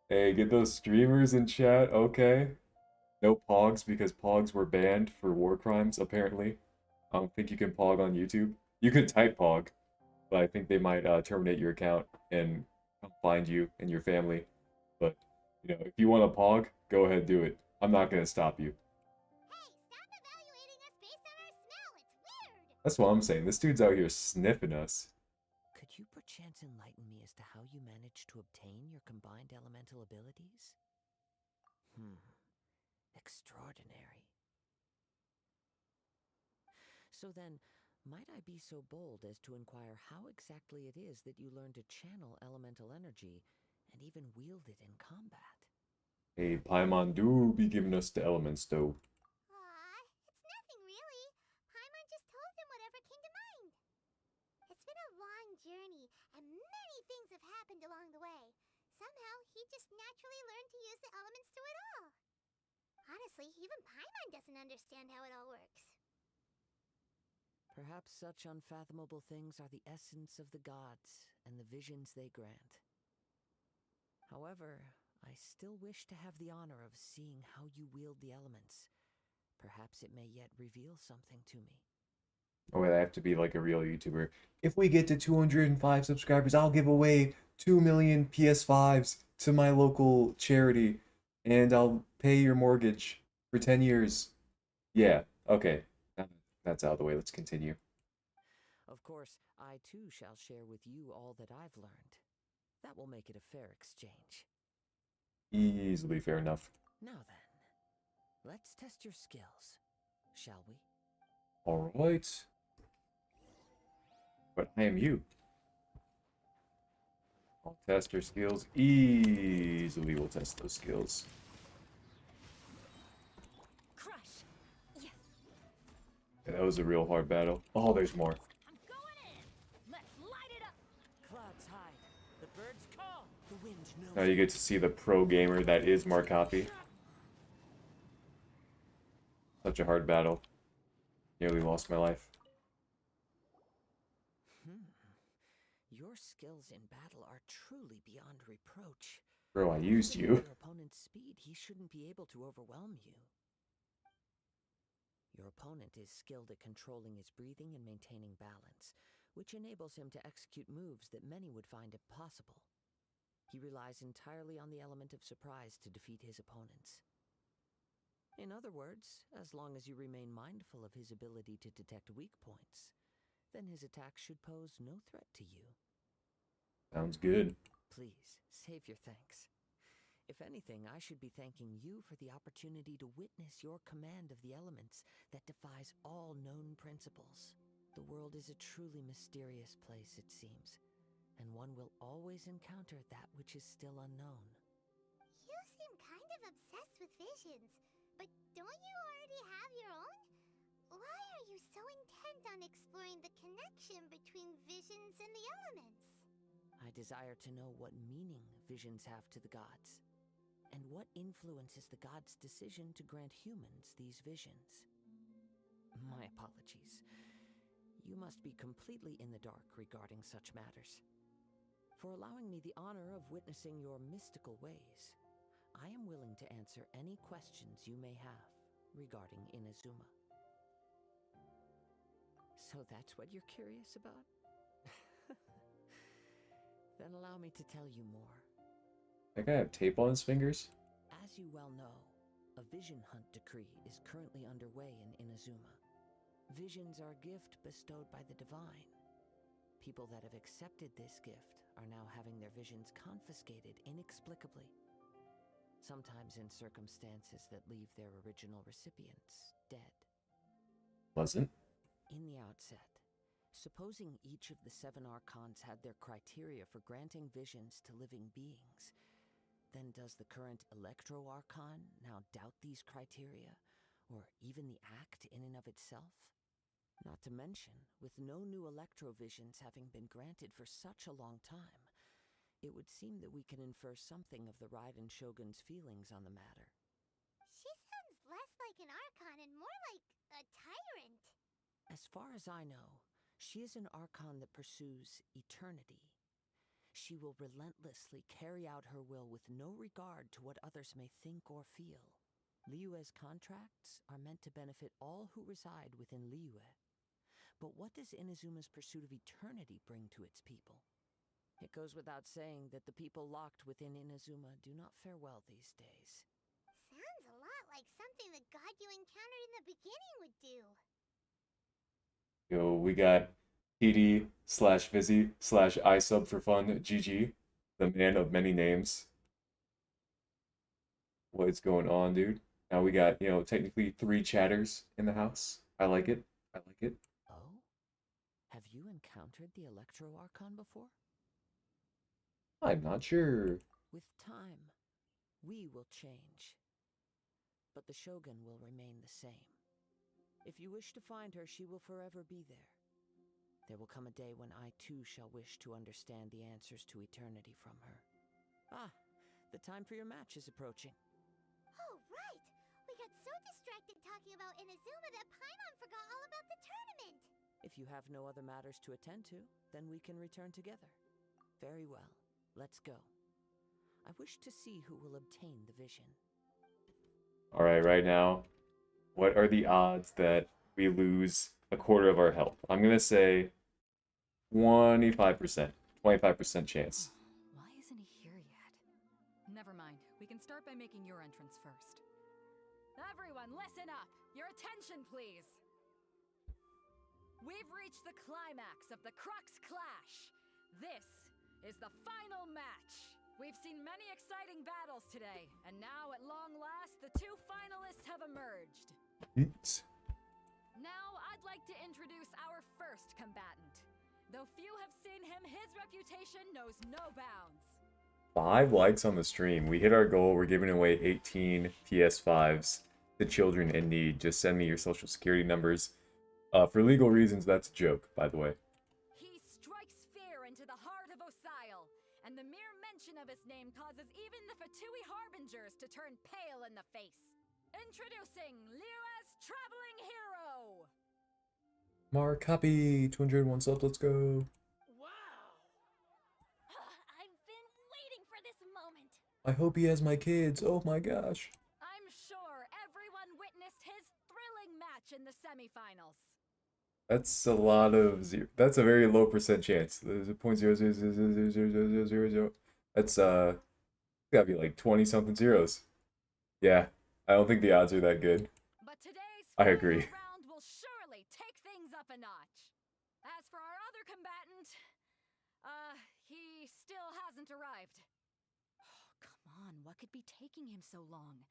Hey, get those streamers in chat, okay? No pogs because pogs were banned for war crimes, apparently. I don't think you can pog on YouTube. You could type pog, but I think they might terminate your account and find you and your family. But, you know, if you want to pog, go ahead, do it. I'm not going to stop you. Hey, stop evaluating us based on our smell. It's weird. That's what I'm saying. This dude's out here sniffing us. Could you perchance enlighten me as to how you managed to obtain your combined elemental abilities? Extraordinary. So then, might I be so bold as to inquire how exactly it is that you learned to channel elemental energy and even wield it in combat? Hey, Paimon do be giving us the elements, though. Aw, it's nothing really. Paimon just told him whatever came to mind. It's been a long journey, and many things have happened along the way. Somehow, he just naturally learned to use the elements through it all. Honestly, even Paimon doesn't understand how it all works. Perhaps such unfathomable things are the essence of the gods and the visions they grant. However, I still wish to have the honor of seeing how you wield the elements. Perhaps it may yet reveal something to me. Oh, I have to be like a real YouTuber. If we get to 205 subscribers, I'll give away 2 million PS5s to my local charity, and I'll pay your mortgage for 10 years. Yeah, okay. That's out of the way. Let's continue. Of course, I too shall share with you all that I've learned. That will make it a fair exchange. Easily fair enough. Now then, let's test your skills, shall we? Alright. But I am you. I'll test your skills. Easily we'll test those skills. Crush! Yeah, Yeah, that was a real hard battle. Oh, there's more. I'm going in! Let's light it up! Clouds hide, the birds call, the wind knows. Now you get to see the pro gamer that is Markapi. Such a hard battle. Nearly lost my life. Your skills in battle are truly beyond reproach. Bro, I used Given you. Your opponent's speed, he shouldn't be able to overwhelm you. Your opponent is skilled at controlling his breathing and maintaining balance, which enables him to execute moves that many would find impossible. He relies entirely on the element of surprise to defeat his opponents. In other words, as long as you remain mindful of his ability to detect weak points, then his attack should pose no threat to you. Sounds good. Please, save your thanks. If anything, I should be thanking you for the opportunity to witness your command of the elements that defies all known principles. The world is a truly mysterious place, it seems, and one will always encounter that which is still unknown. You seem kind of obsessed with visions, but don't you already have your own? Why are you so intent on exploring the connection between visions and the elements? I desire to know what meaning visions have to the gods, and what influences the gods' decision to grant humans these visions. My apologies. You must be completely in the dark regarding such matters. For allowing me the honor of witnessing your mystical ways, I am willing to answer any questions you may have regarding Inazuma. So that's what you're curious about? Then allow me to tell you more. That guy have tape on his fingers? As you well know, a vision hunt decree is currently underway in Inazuma. Visions are a gift bestowed by the divine. People that have accepted this gift are now having their visions confiscated inexplicably. Sometimes in circumstances that leave their original recipients dead. Pleasant. In the outset, supposing each of the 7 archons had their criteria for granting visions to living beings, then does the current Electro Archon now doubt these criteria, or even the act in and of itself? Not to mention, with no new electrovisions having been granted for such a long time, it would seem that we can infer something of the Raiden Shogun's feelings on the matter. She sounds less like an Archon and more like a tyrant. As far as I know, she is an Archon that pursues eternity. She will relentlessly carry out her will with no regard to what others may think or feel. Liyue's contracts are meant to benefit all who reside within Liyue. But what does Inazuma's pursuit of eternity bring to its people? It goes without saying that the people locked within Inazuma do not fare well these days. Sounds a lot like something the god you encountered in the beginning would do. Yo, we got TD/Vizzy/iSub for fun, GG, the man of many names. What is going on, dude? Now we got, technically 3 chatters in the house. I like it. I like it. Oh? Have you encountered the Electro Archon before? I'm not sure. With time, we will change. But the Shogun will remain the same. If you wish to find her, she will forever be there. There will come a day when I too shall wish to understand the answers to eternity from her. Ah, the time for your match is approaching. Oh, right! We got so distracted talking about Inazuma that Paimon forgot all about the tournament! If you have no other matters to attend to, then we can return together. Very well, let's go. I wish to see who will obtain the vision. Alright, right now, what are the odds that we lose a quarter of our health? I'm gonna say 25%. 25% chance. Why isn't he here yet? Never mind. We can start by making your entrance first. Everyone, listen up! Your attention, please! We've reached the climax of the Crux Clash! This is the final match! We've seen many exciting battles today, and now at long last, the 2 finalists have emerged. Now, I'd like to introduce our first combatant. Though few have seen him, his reputation knows no bounds. 5 likes on the stream. We hit our goal. We're giving away 18 PS5s to children in need. Just send me your social security numbers. For legal reasons, that's a joke, by the way. He strikes fear into the heart of Osile, and the mere mention of his name causes even the Fatui Harbingers to turn pale in the face. Introducing Liyue's traveling hero! Markapi, 201 subs, let's go. Wow! I've been waiting for this moment. I hope he has my kids. Oh my gosh. I'm sure everyone witnessed his thrilling match in the semifinals. That's a lot of zero. That's a very low percent chance. There's a 0.000000000. That's gotta be like 20 something zeros. Yeah, I don't think the odds are that good. But today's I agree. final round will surely take things up a notch. As for our other combatant, he still hasn't arrived. Oh, come on, what could be taking him so long?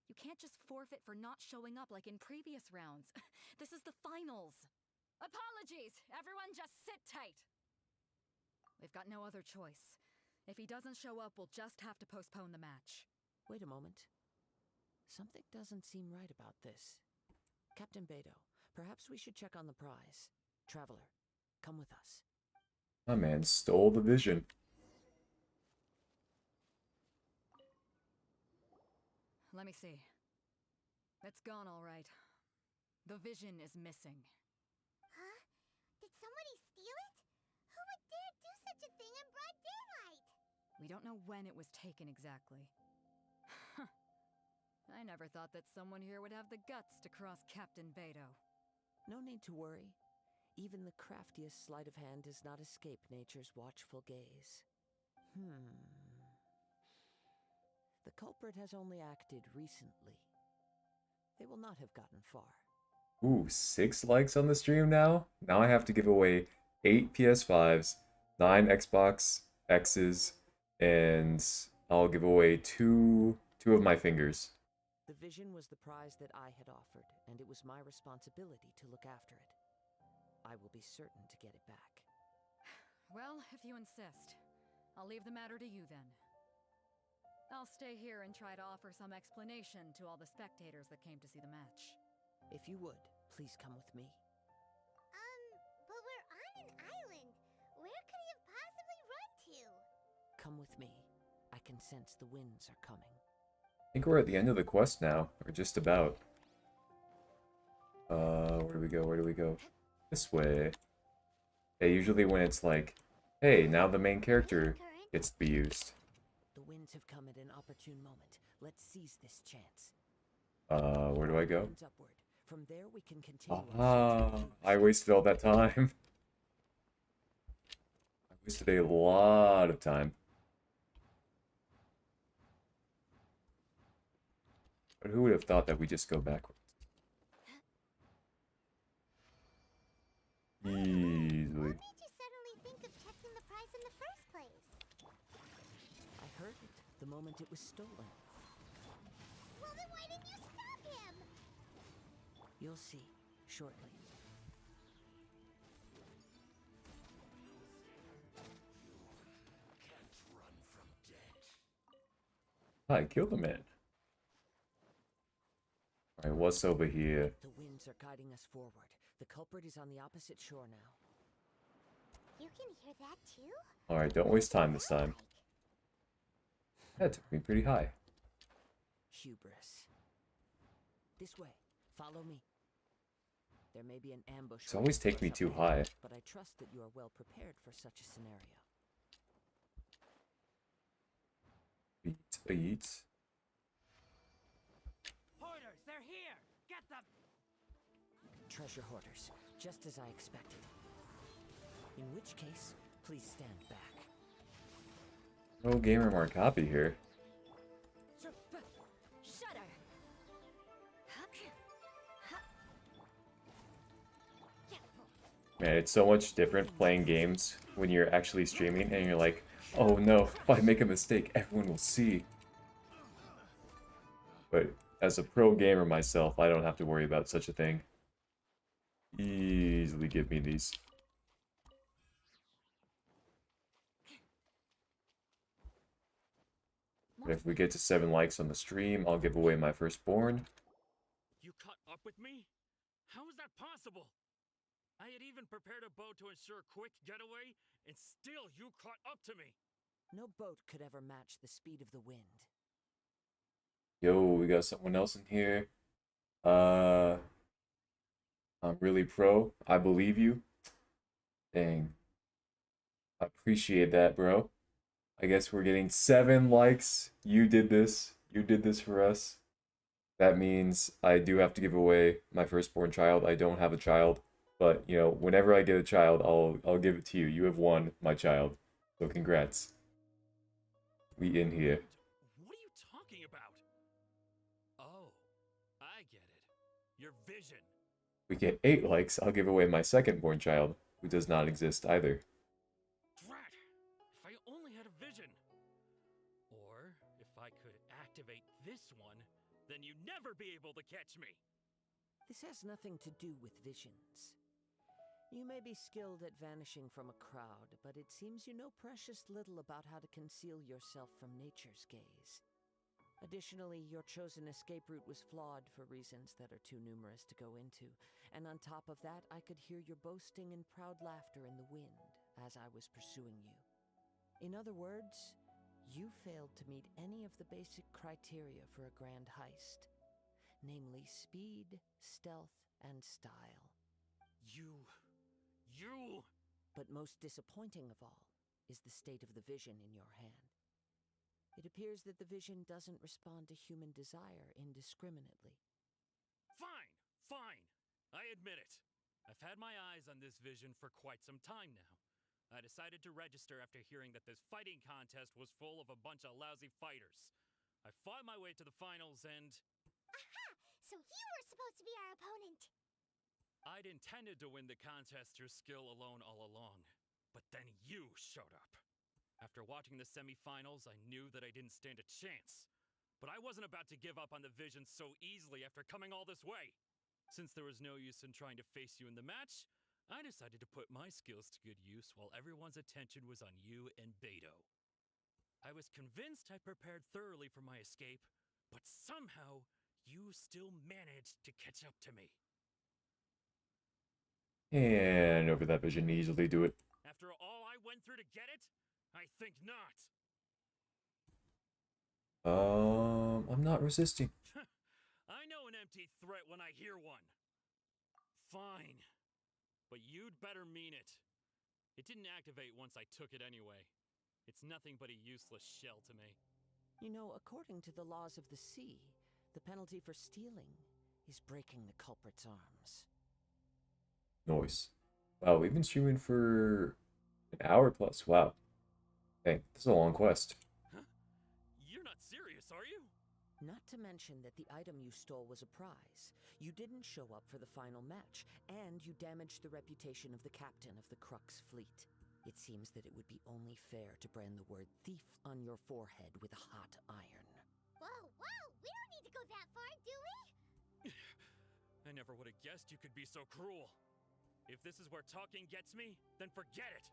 You can't just forfeit for not showing up like in previous rounds. This is the finals. Apologies, everyone just sit tight. We've got no other choice. If he doesn't show up, we'll just have to postpone the match. Wait a moment. Something doesn't seem right about this. Captain Beto, perhaps we should check on the prize. Traveler, come with us. My man stole the vision. Let me see. It's gone all right. The vision is missing. Huh? Did somebody steal it? Who would dare do such a thing in broad daylight? We don't know when it was taken exactly. I never thought that someone here would have the guts to cross Captain Beto. No need to worry. Even the craftiest sleight of hand does not escape nature's watchful gaze. The culprit has only acted recently. They will not have gotten far. Ooh, 6 likes on the stream now? Now I have to give away 8 PS5s, 9 Xbox X's, and I'll give away two of my fingers. The vision was the prize that I had offered, and it was my responsibility to look after it. I will be certain to get it back. Well, if you insist. I'll leave the matter to you then. I'll stay here and try to offer some explanation to all the spectators that came to see the match. If you would, please come with me. But we're on an island. Where could he have possibly run to? Come with me. I can sense the winds are coming. I think we're at the end of the quest now, or just about. Where do we go? Where do we go? This way. Yeah, usually when it's like, hey, now the main character gets to be used. The winds have come at an opportune moment. Let's seize this chance. Where do I go? Winds upward. From there we can continue. I wasted all that time. I wasted a lot of time. But who would have thought that we just go backwards? Easily. What made you suddenly think of checking the price in the first place? I heard it the moment it was stolen. Well, then why didn't you stop him? You'll see shortly. Hi, kill the man. Alright, what's over here? The winds are guiding us forward. The culprit is on the opposite shore now. You can hear that too? Alright, don't waste time this time. That took me pretty high. Hubris. This way. Follow me. There may be an ambush. It's always take me too high. But I trust that you are well prepared for such a scenario. Eat. Hoarders, they're here! Get them! Treasure hoarders, just as I expected. In which case, please stand back. No gamer Markapi here. Shudder! Man, it's so much different playing games when you're actually streaming and you're like, oh no, if I make a mistake, everyone will see. But as a pro gamer myself, I don't have to worry about such a thing. Easily give me these. But if we get to 7 likes on the stream, I'll give away my firstborn. You caught up with me? How is that possible? I had even prepared a boat to ensure a quick getaway, and still you caught up to me. No boat could ever match the speed of the wind. Yo, we got someone else in here. I'm really pro. I believe you. Dang. I appreciate that, bro. I guess we're getting 7 likes. You did this. You did this for us. That means I do have to give away my firstborn child. I don't have a child. But, you know, whenever I get a child, I'll give it to you. You have won my child. So congrats. We in here. What are you talking about? Oh, I get it. Your vision. We get 8 likes, I'll give away my second-born child, who does not exist either. Drat! If I only had a vision. Or, if I could activate this one, then you'd never be able to catch me. This has nothing to do with visions. You may be skilled at vanishing from a crowd, but it seems you know precious little about how to conceal yourself from nature's gaze. Additionally, your chosen escape route was flawed for reasons that are too numerous to go into, and on top of that, I could hear your boasting and proud laughter in the wind as I was pursuing you. In other words, you failed to meet any of the basic criteria for a grand heist, namely speed, stealth, and style. You... But most disappointing of all is the state of the vision in your hand. It appears that the vision doesn't respond to human desire indiscriminately. Fine, fine. I admit it. I've had my eyes on this vision for quite some time now. I decided to register after hearing that this fighting contest was full of a bunch of lousy fighters. I fought my way to the finals and... Aha! So you were supposed to be our opponent! I'd intended to win the contest through skill alone all along. But then you showed up. After watching the semifinals, I knew that I didn't stand a chance. But I wasn't about to give up on the vision so easily after coming all this way. Since there was no use in trying to face you in the match, I decided to put my skills to good use while everyone's attention was on you and Beto. I was convinced I prepared thoroughly for my escape, but somehow you still managed to catch up to me. And over that vision, easily do it. After all I went through to get it? I think not. I'm not resisting. I know an empty threat when I hear one. Fine. But you'd better mean it. It didn't activate once I took it anyway. It's nothing but a useless shell to me. You know, according to the laws of the sea, the penalty for stealing is breaking the culprit's arms. Noise. Wow, we've been streaming for an hour plus. Wow. Dang, this is a long quest. Huh? You're not serious, are you? Not to mention that the item you stole was a prize. You didn't show up for the final match, and you damaged the reputation of the captain of the Crux fleet. It seems that it would be only fair to brand the word thief on your forehead with a hot iron. Whoa, whoa! We don't need to go that far, do we? I never would have guessed you could be so cruel. If this is where talking gets me, then forget it.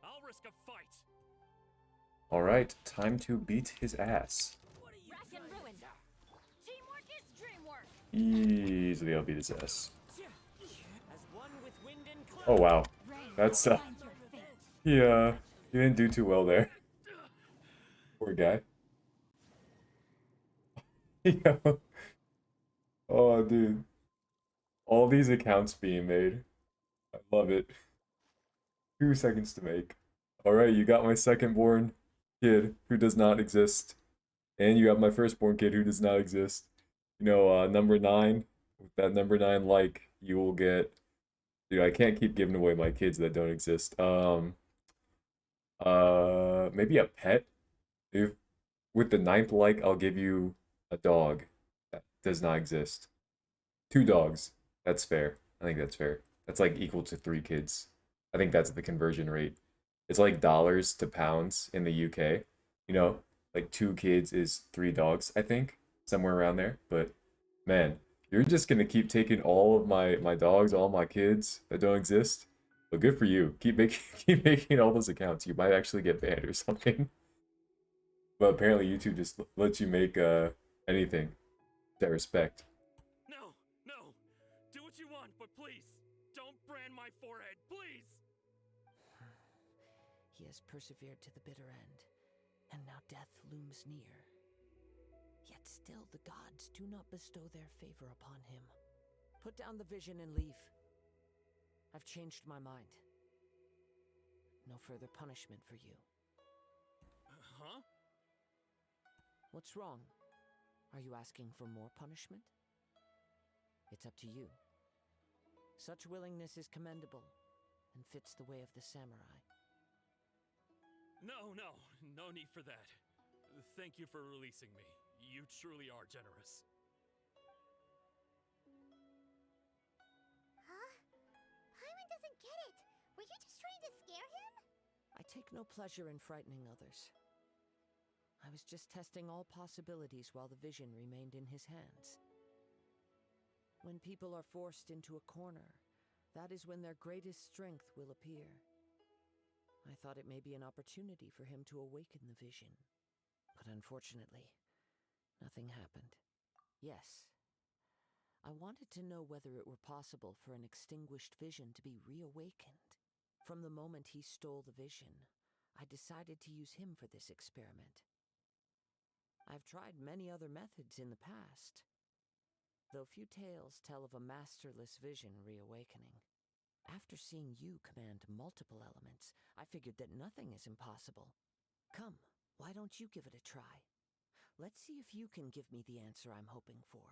I'll risk a fight. Alright, time to beat his ass. Rack and ruin. Teamwork is dreamwork. Easily I'll beat his ass. As one with wind and cloud. Oh wow. That's yeah, he didn't do too well there. Poor guy. Yeah. Oh dude. All these accounts being made. I love it. 2 seconds to make. Alright, you got my second-born kid who does not exist. And you got my firstborn kid who does not exist. You know, number 9. With that number 9 like, you will get... Dude, I can't keep giving away my kids that don't exist. Maybe a pet? If with the 9th like, I'll give you a dog that does not exist. 2 dogs. That's fair. I think that's fair. That's like equal to 3 kids. I think that's the conversion rate. It's like dollars to pounds in the UK. You know, like 2 kids is 3 dogs, I think. Somewhere around there. But man, you're just gonna keep taking all of my dogs, all my kids that don't exist. But good for you. Keep making all those accounts. You might actually get banned or something. But apparently YouTube just lets you make anything. That respect. No, no. Do what you want, but please, don't brand my forehead, please. He has persevered to the bitter end, and now death looms near. Yet still the gods do not bestow their favor upon him. Put down the vision and leave. I've changed my mind. No further punishment for you. Huh? What's wrong? Are you asking for more punishment? It's up to you. Such willingness is commendable, and fits the way of the samurai. No, no need for that. Thank you for releasing me. You truly are generous. Huh? Paimon doesn't get it. Were you just trying to scare him? I take no pleasure in frightening others. I was just testing all possibilities while the vision remained in his hands. When people are forced into a corner, that is when their greatest strength will appear. I thought it may be an opportunity for him to awaken the vision. But unfortunately, nothing happened. Yes, I wanted to know whether it were possible for an extinguished vision to be reawakened. From the moment he stole the vision, I decided to use him for this experiment. I've tried many other methods in the past, though few tales tell of a masterless vision reawakening. After seeing you command multiple elements, I figured that nothing is impossible. Come, why don't you give it a try? Let's see if you can give me the answer I'm hoping for.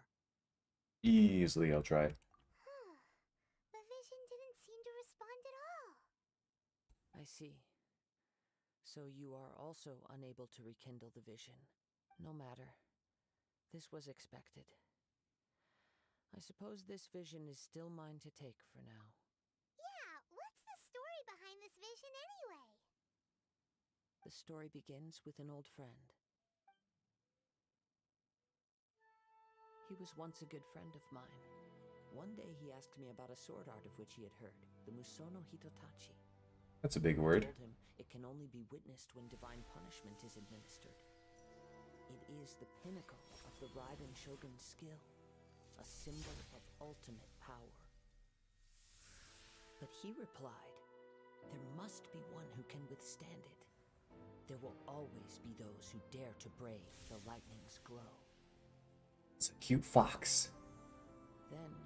Easily I'll try. The vision didn't seem to respond at all. I see. So you are also unable to rekindle the vision. No matter. This was expected. I suppose this vision is still mine to take for now. Yeah, what's the story behind this vision anyway? The story begins with an old friend. He was once a good friend of mine. One day he asked me about a sword art of which he had heard, the Musono Hitotachi. That's a big word. I told him It can only be witnessed when divine punishment is administered. It is the pinnacle of the Raiden Shogun's skill, a symbol of ultimate power. But he replied, there must be one who can withstand it. There will always be those who dare to brave the lightning's glow. It's a cute fox. Then,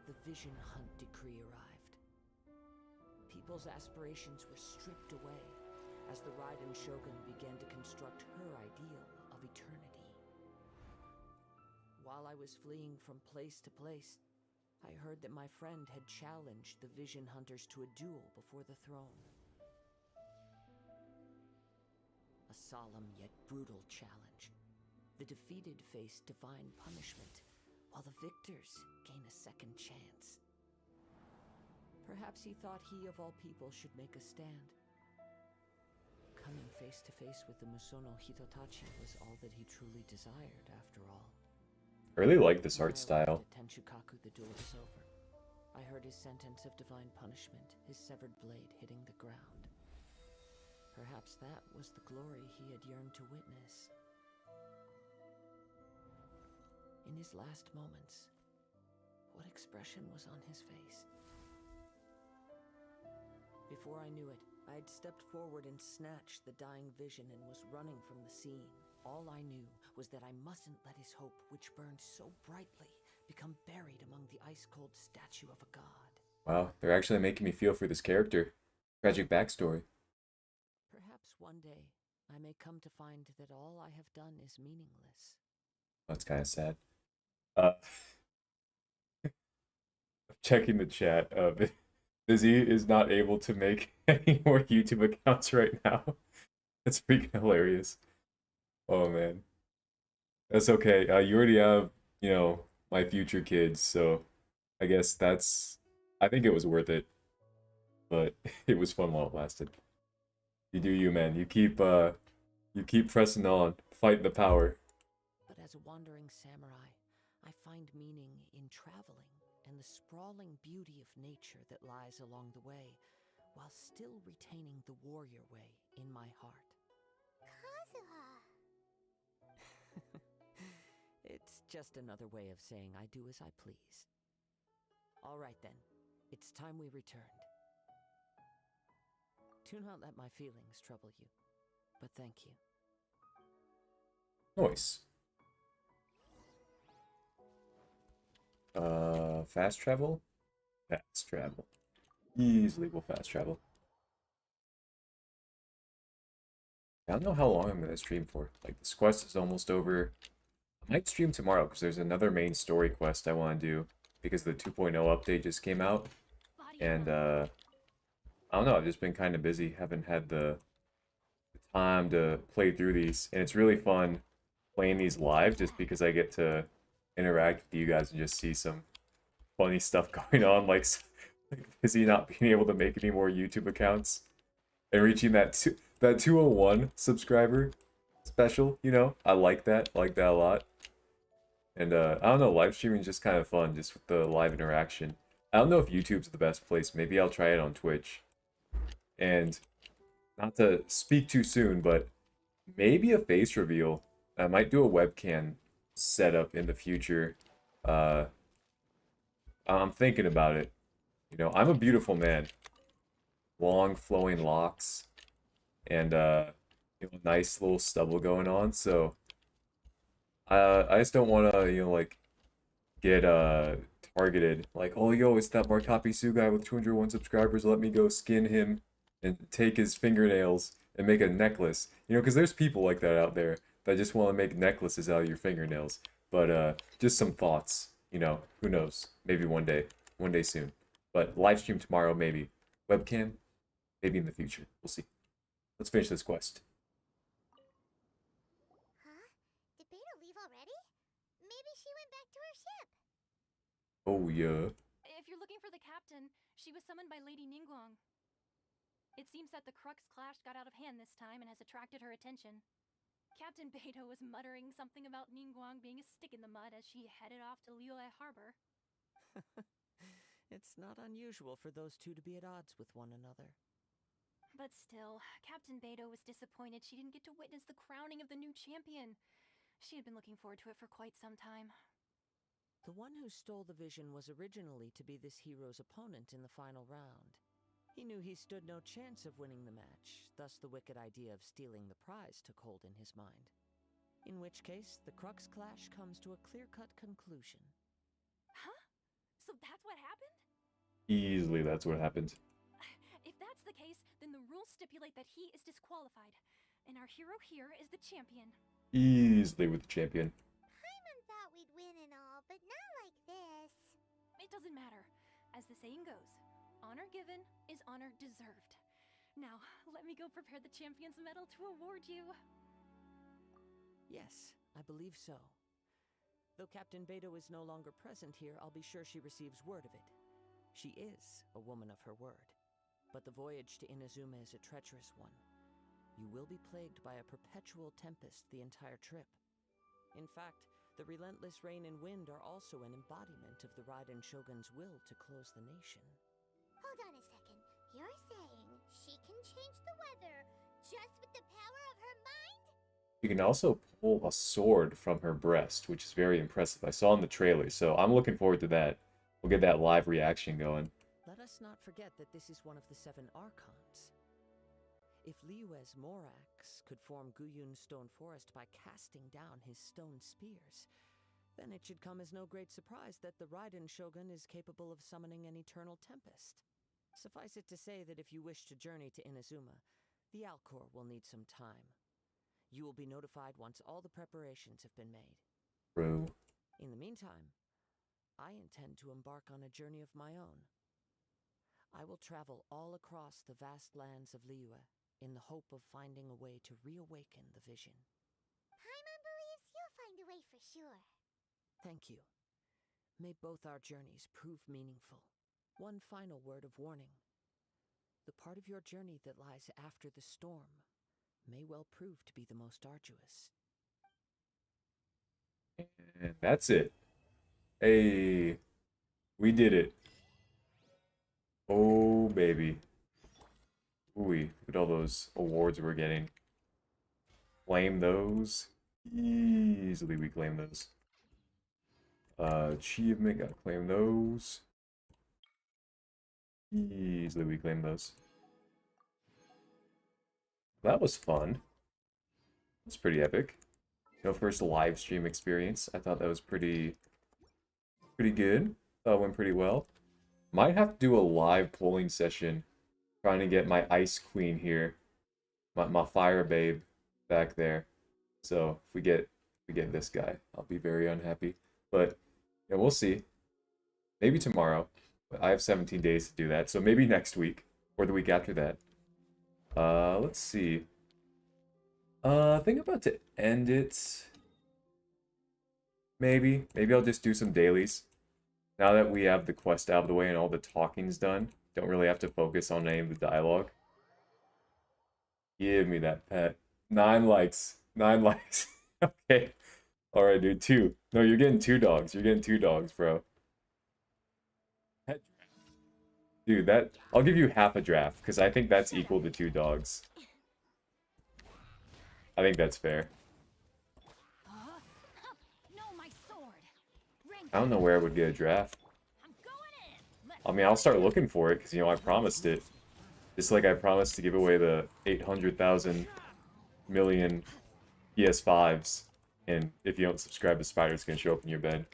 the Vision Hunt decree arrived. People's aspirations were stripped away as the Raiden Shogun began to construct her ideal of eternity. While I was fleeing from place to place, I heard that my friend had challenged the Vision Hunters to a duel before the throne. A solemn yet brutal challenge. The defeated face divine punishment, while the victors gain a second chance. Perhaps he thought he of all people should make a stand. Coming face to face with the Musono Hitotachi was all that he truly desired, after all. I really like this art style. At Tenchukaku, the duel was over. I heard his sentence of divine punishment, his severed blade hitting the ground. Perhaps that was the glory he had yearned to witness. In his last moments, what expression was on his face? Before I knew it, I had stepped forward and snatched the dying vision and was running from the scene. All I knew was that I mustn't let his hope, which burned so brightly, become buried among the ice-cold statue of a god. Wow, they're actually making me feel for this character. Tragic backstory. Perhaps one day, I may come to find that all I have done is meaningless. That's kind of sad. I'm checking the chat. Busy is not able to make any more YouTube accounts right now. That's freaking hilarious. Oh man. That's okay. You already have, you know, my future kids, so I guess I think it was worth it. But it was fun while it lasted. You do you, man. You keep pressing on, fighting the power. But as a wandering samurai, I find meaning in traveling and the sprawling beauty of nature that lies along the way, while still retaining the warrior way in my heart. Kazuha! It's just another way of saying I do as I please. All right then, it's time we returned. Do not let my feelings trouble you, but thank you. Nice. Fast travel? Fast travel. Easily will fast travel. I don't know how long I'm gonna stream for. Like, this quest is almost over. I might stream tomorrow, because there's another main story quest I want to do, because the 2.0 update just came out. And, I don't know, I've just been kind of busy. Haven't had the time to play through these. And it's really fun playing these live, just because I get to interact with you guys and just see some funny stuff going on, like busy not being able to make any more YouTube accounts and reaching that 201 subscriber special, you know. I like that a lot. And I don't know, live streaming is just kind of fun, just with the live interaction. I don't know if YouTube's the best place. Maybe I'll try it on Twitch. And not to speak too soon, but maybe a face reveal. I might do a webcam setup in the future. I'm thinking about it. You know, I'm a beautiful man. Long flowing locks and you know, nice little stubble going on, so I just don't want to, you know, like, get targeted, like, oh yo, it's that Markapi Sue guy with 201 subscribers, let me go skin him and take his fingernails and make a necklace, you know, because there's people like that out there that just want to make necklaces out of your fingernails. But just some thoughts, you know, who knows, maybe one day soon. But live stream tomorrow, maybe. Webcam, maybe in the future. We'll see. Let's finish this quest. Huh? Did Beta leave already? Maybe she went back to her ship. Oh, yeah. If you're looking for the captain, she was summoned by Lady Ningguang. It seems that the Crux clash got out of hand this time and has attracted her attention. Captain Beto was muttering something about Ningguang being a stick in the mud as she headed off to Liyue Harbor. It's not unusual for those two to be at odds with one another. But still, Captain Beto was disappointed she didn't get to witness the crowning of the new champion. She had been looking forward to it for quite some time. The one who stole the vision was originally to be this hero's opponent in the final round. He knew he stood no chance of winning the match, thus the wicked idea of stealing the prize took hold in his mind. In which case, the Crux Clash comes to a clear-cut conclusion. Huh? So that's what happened? Easily, that's what happened. If that's the case, then the rules stipulate that he is disqualified. And our hero here is the champion. Easily with the champion. Paimon thought we'd win and all, but not like this. It doesn't matter. As the saying goes, honor given is honor deserved. Now, let me go prepare the champion's medal to award you. Yes, I believe so. Though Captain Beto is no longer present here, I'll be sure she receives word of it. She is a woman of her word. But the voyage to Inazuma is a treacherous one. You will be plagued by a perpetual tempest the entire trip. In fact, the relentless rain and wind are also an embodiment of the Raiden Shogun's will to close the nation. Hold on a second. You're saying she can change the weather just with the power of her mind? You can also pull a sword from her breast, which is very impressive. I saw in the trailer, so I'm looking forward to that. We'll get that live reaction going. Let us not forget that this is one of the 7 Archons. If Liyue's Morax could form Guyun's stone forest by casting down his stone spears, then it should come as no great surprise that the Raiden Shogun is capable of summoning an eternal tempest. Suffice it to say that if you wish to journey to Inazuma, the Alcor will need some time. You will be notified once all the preparations have been made. Bro. In the meantime, I intend to embark on a journey of my own. I will travel all across the vast lands of Liyue in the hope of finding a way to reawaken the vision. Paimon believes you'll find a way for sure. Thank you. May both our journeys prove meaningful. One final word of warning. The part of your journey that lies after the storm may well prove to be the most arduous. And that's it. Hey, we did it. Oh, baby. Ooh, look at all those awards we're getting. Claim those. Easily we claim those. Achievement, gotta claim those. Easily we claim those. That was fun. That's pretty epic. First live stream experience. I thought that was pretty good. Thought it went pretty well. Might have to do a live polling session, trying to get my Ice Queen here, my Fire Babe back there. So if we get this guy, I'll be very unhappy. But yeah, we'll see. Maybe tomorrow. But I have 17 days to do that, so maybe next week or the week after that. Let's see. I think I'm about to end it. Maybe I'll just do some dailies. Now that we have the quest out of the way and all the talking's done, don't really have to focus on any of the dialogue. Give me that pet. 9 likes. 9 likes. Okay. Alright, dude. 2. No, you're getting 2 dogs. You're getting 2 dogs, bro. Dude, I'll give you half a draft, because I think that's equal to 2 dogs. I think that's fair. I don't know where I would get a draft. I mean, I'll start looking for it, because, I promised it. Just like I promised to give away the 800,000 million PS5s. And if you don't subscribe, the spider's going to show up in your bed.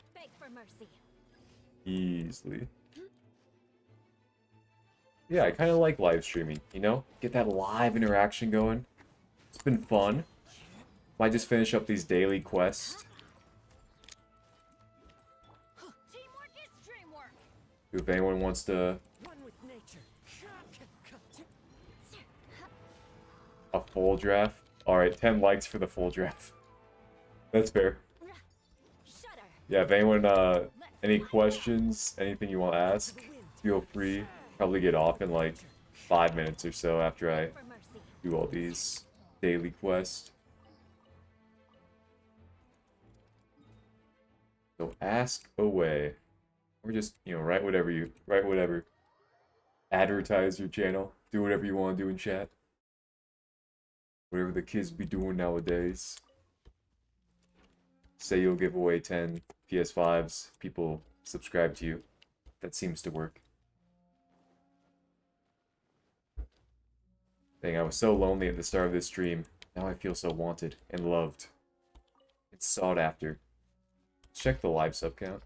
Easily. Yeah, I kind of like live streaming, Get that live interaction going. It's been fun. Might just finish up these daily quests. If anyone wants to... A full draft? Alright, 10 likes for the full draft. That's fair. Yeah, if anyone, any questions, anything you want to ask, feel free. Probably get off in like 5 minutes or so after I do all these daily quests. So ask away. Or just, write whatever. Advertise your channel. Do whatever you want to do in chat. Whatever the kids be doing nowadays. Say you'll give away 10 PS5s. People subscribe to you. That seems to work. Dang, I was so lonely at the start of this stream. Now I feel so wanted and loved. It's sought after. Let's check the live sub count.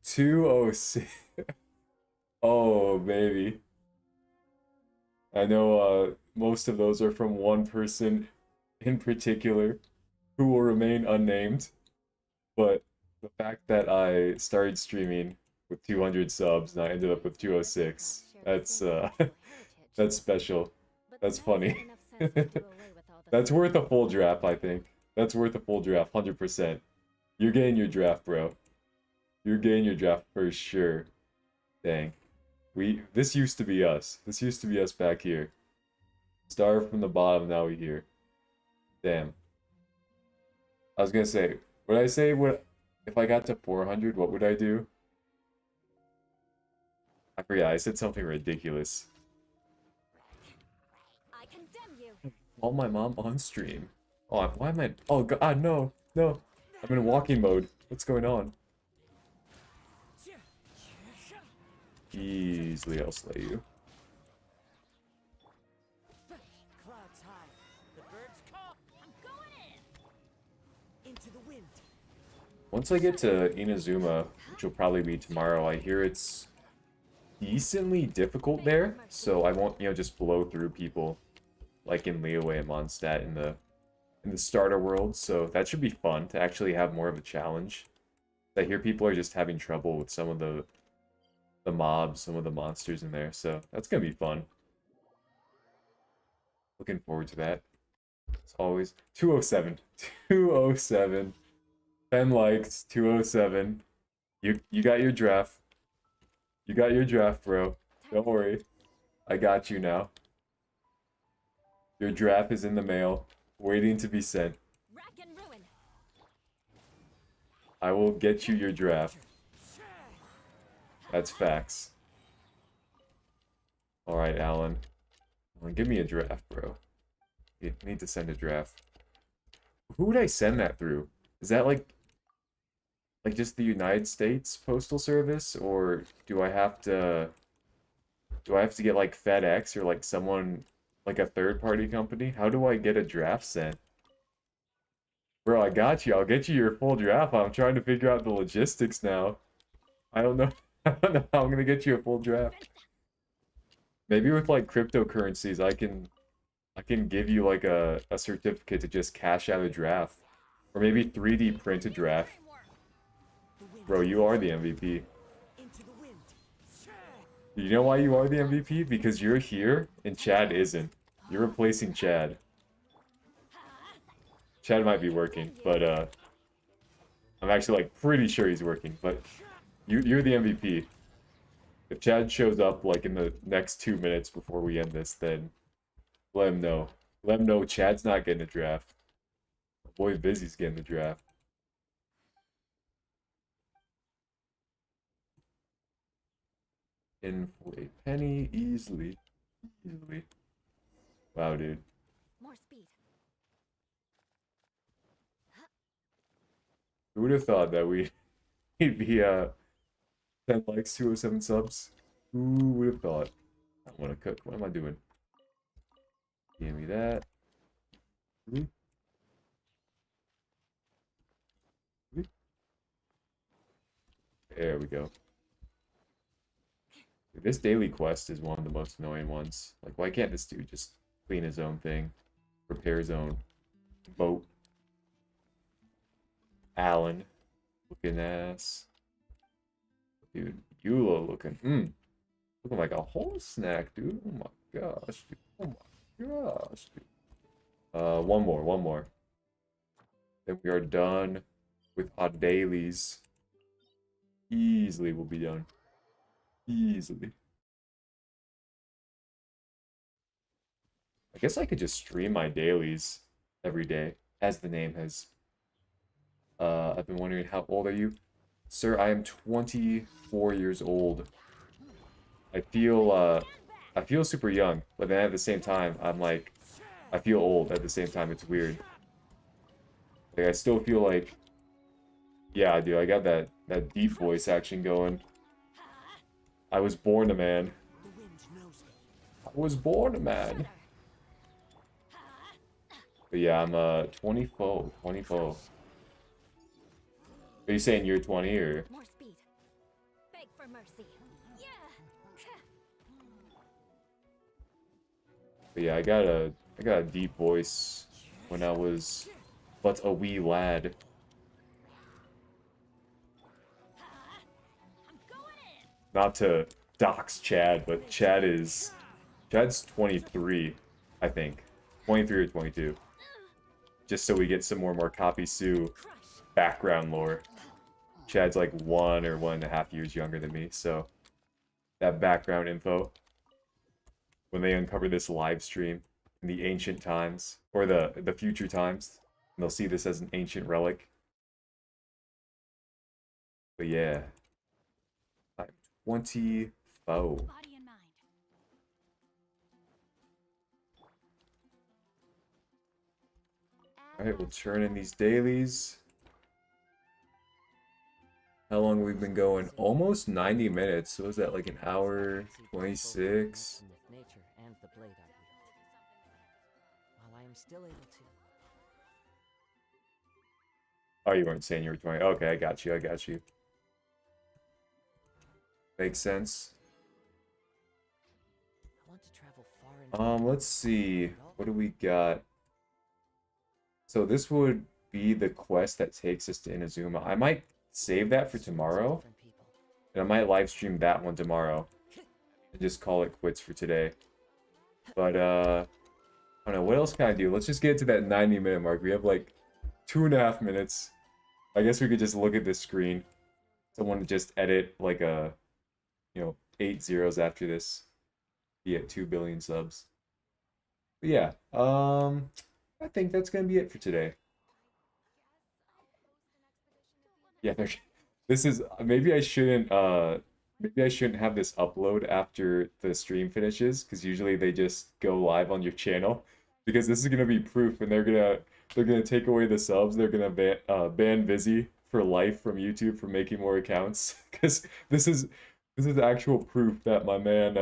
206. Oh, baby. I know most of those are from one person in particular who will remain unnamed. But the fact that I started streaming with 200 subs and I ended up with 206, that's that's special. That's funny. That's worth a full draft, I think. That's worth a full draft, 100%. You're getting your draft, bro. You're getting your draft for sure. Dang. This used to be us. This used to be us back here. Started from the bottom, now we here. Damn. I was gonna say, would I say if I got to 400, what would I do? I forget, I said something ridiculous. I condemn you. Call my mom on stream. Oh, why am I? Oh God, no, no! I'm in walking mode. What's going on? Easily, I'll slay you. Clouds high. The birds call. I'm going in. Into the wind. Once I get to Inazuma, which will probably be tomorrow, I hear it's decently difficult there, so I won't, just blow through people like in Liyue and Mondstadt in the starter world. So that should be fun to actually have more of a challenge. I hear people are just having trouble with some of the mobs, some of the monsters in there, so that's gonna be fun. Looking forward to that. As always, 207. 207. 10 likes, 207. You got your draft. You got your draft, bro. Don't worry. I got you now. Your draft is in the mail, waiting to be sent. Rack and ruin. I will get you your draft. That's facts. Alright, Alan. Give me a draft, bro. You need to send a draft. Who would I send that through? Is that like just the United States Postal Service, or do I have to get like FedEx or like someone like a third-party company? How do I get a draft sent? Bro, I got you. I'll get you your full draft. I'm trying to figure out the logistics now. I don't know. I don't know how I'm gonna get you a full draft. Maybe with like cryptocurrencies, I can give you like a certificate to just cash out a draft, or maybe 3D print a draft. Bro, you are the MVP. You know why you are the MVP? Because you're here and Chad isn't. You're replacing Chad. Chad might be working, but I'm actually like pretty sure he's working, but you're the MVP. If Chad shows up like in the next 2 minutes before we end this, then let him know. Let him know Chad's not getting a draft. My boy Busy's getting the draft. In for a penny, easily. Easily. Wow, dude. More speed. Who would have thought that we'd be 10 likes, 207 subs? Who would have thought? I want to cook. What am I doing? Give me that. There we go. This daily quest is one of the most annoying ones. Like, why can't this dude just clean his own thing? Repair his own boat? Alan. Looking ass. Dude, Eula looking, looking like a whole snack, dude. Oh my gosh, dude. Oh my gosh, dude. One more. Then we are done with our dailies. Easily we'll be done. Easily. I guess I could just stream my dailies every day, as the name has. I've been wondering, how old are you? Sir, I am 24 years old. I feel I feel super young, but then at the same time, I'm like, I feel old at the same time. It's weird. Like, I still feel like, yeah, dude, I got that deep voice action going. I was born a man. I was born a man. But yeah, I'm 24. 24. Are you saying you're 20 or? More speed. Beg for mercy. Yeah. But yeah, I got a deep voice when I was but a wee lad. Not to dox Chad, but Chad's 23, I think. 23 or 22. Just so we get some more Markapi Sue background lore. Chad's like 1 or 1.5 years younger than me, so that background info. When they uncover this live stream in the ancient times, or the future times, and they'll see this as an ancient relic. But yeah. I'm 24. Alright, we'll turn in these dailies. How long we've been going? Almost 90 minutes. So is that like an hour 26? Nature and the blade I wield. While I am still able to. Oh, you weren't saying you were 20. Okay, I got you. I got you. Makes sense. I want to travel far and Let's see. What do we got? So this would be the quest that takes us to Inazuma. I might save that for tomorrow. And I might live stream that one tomorrow. And just call it quits for today. But I don't know, what else can I do? Let's just get to that 90-minute mark. We have like 2.5 minutes. I guess we could just look at this screen. Someone to just edit like a, 8 zeros after this. Be at 2 billion subs. But yeah, I think that's gonna be it for today. Yeah, this is maybe I shouldn't have this upload after the stream finishes, because usually they just go live on your channel, because this is gonna be proof, and they're gonna take away the subs. They're gonna ban Vizzy for life from YouTube for making more accounts, because this is actual proof that my man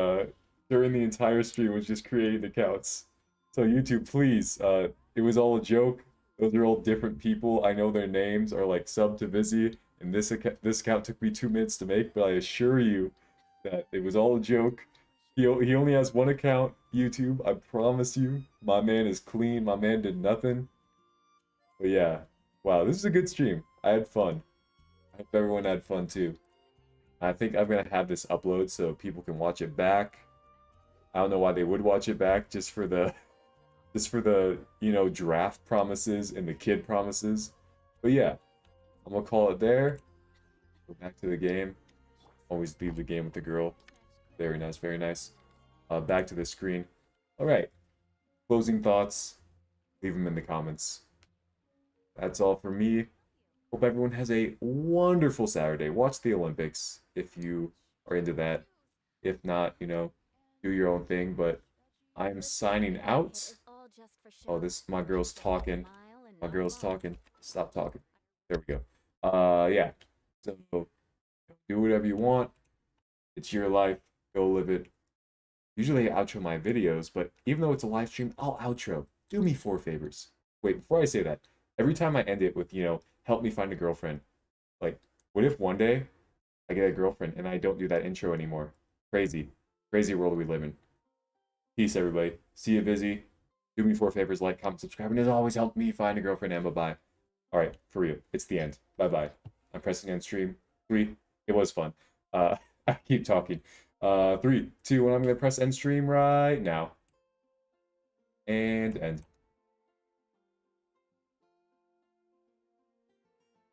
during the entire stream was just creating accounts. So YouTube, please, it was all a joke. Those are all different people. I know their names are like sub to Vizzy, and this account took me 2 minutes to make, but I assure you that it was all a joke. He only has one account, YouTube. I promise you, my man is clean. My man did nothing. But yeah, wow, this is a good stream. I had fun. I hope everyone had fun too. I think I'm gonna have this upload so people can watch it back. I don't know why they would watch it back, just for the draft promises and the kid promises. But yeah, I'm gonna call it there. Go back to the game. Always leave the game with the girl. Very nice, very nice. Back to the screen. All right. Closing thoughts. Leave them in the comments. That's all for me. Hope everyone has a wonderful Saturday. Watch the Olympics if you are into that. If not, do your own thing. But I'm signing out. Oh, my girl's talking. My girl's talking. Stop talking. There we go. Yeah. So do whatever you want. It's your life. Go live it. Usually I outro my videos, but even though it's a live stream, I'll outro. Do me 4 favors. Wait, before I say that, every time I end it with, help me find a girlfriend. Like, what if one day I get a girlfriend and I don't do that intro anymore? Crazy. Crazy world we live in. Peace, everybody. See you, Vizzy. Do me 4 favors, like, comment, subscribe, and as always, help me find a girlfriend, and bye-bye. Alright, for real. It's the end. Bye-bye. I'm pressing end stream. 3. It was fun. I keep talking. 3, 2, 1. I'm going to press end stream right now. And end.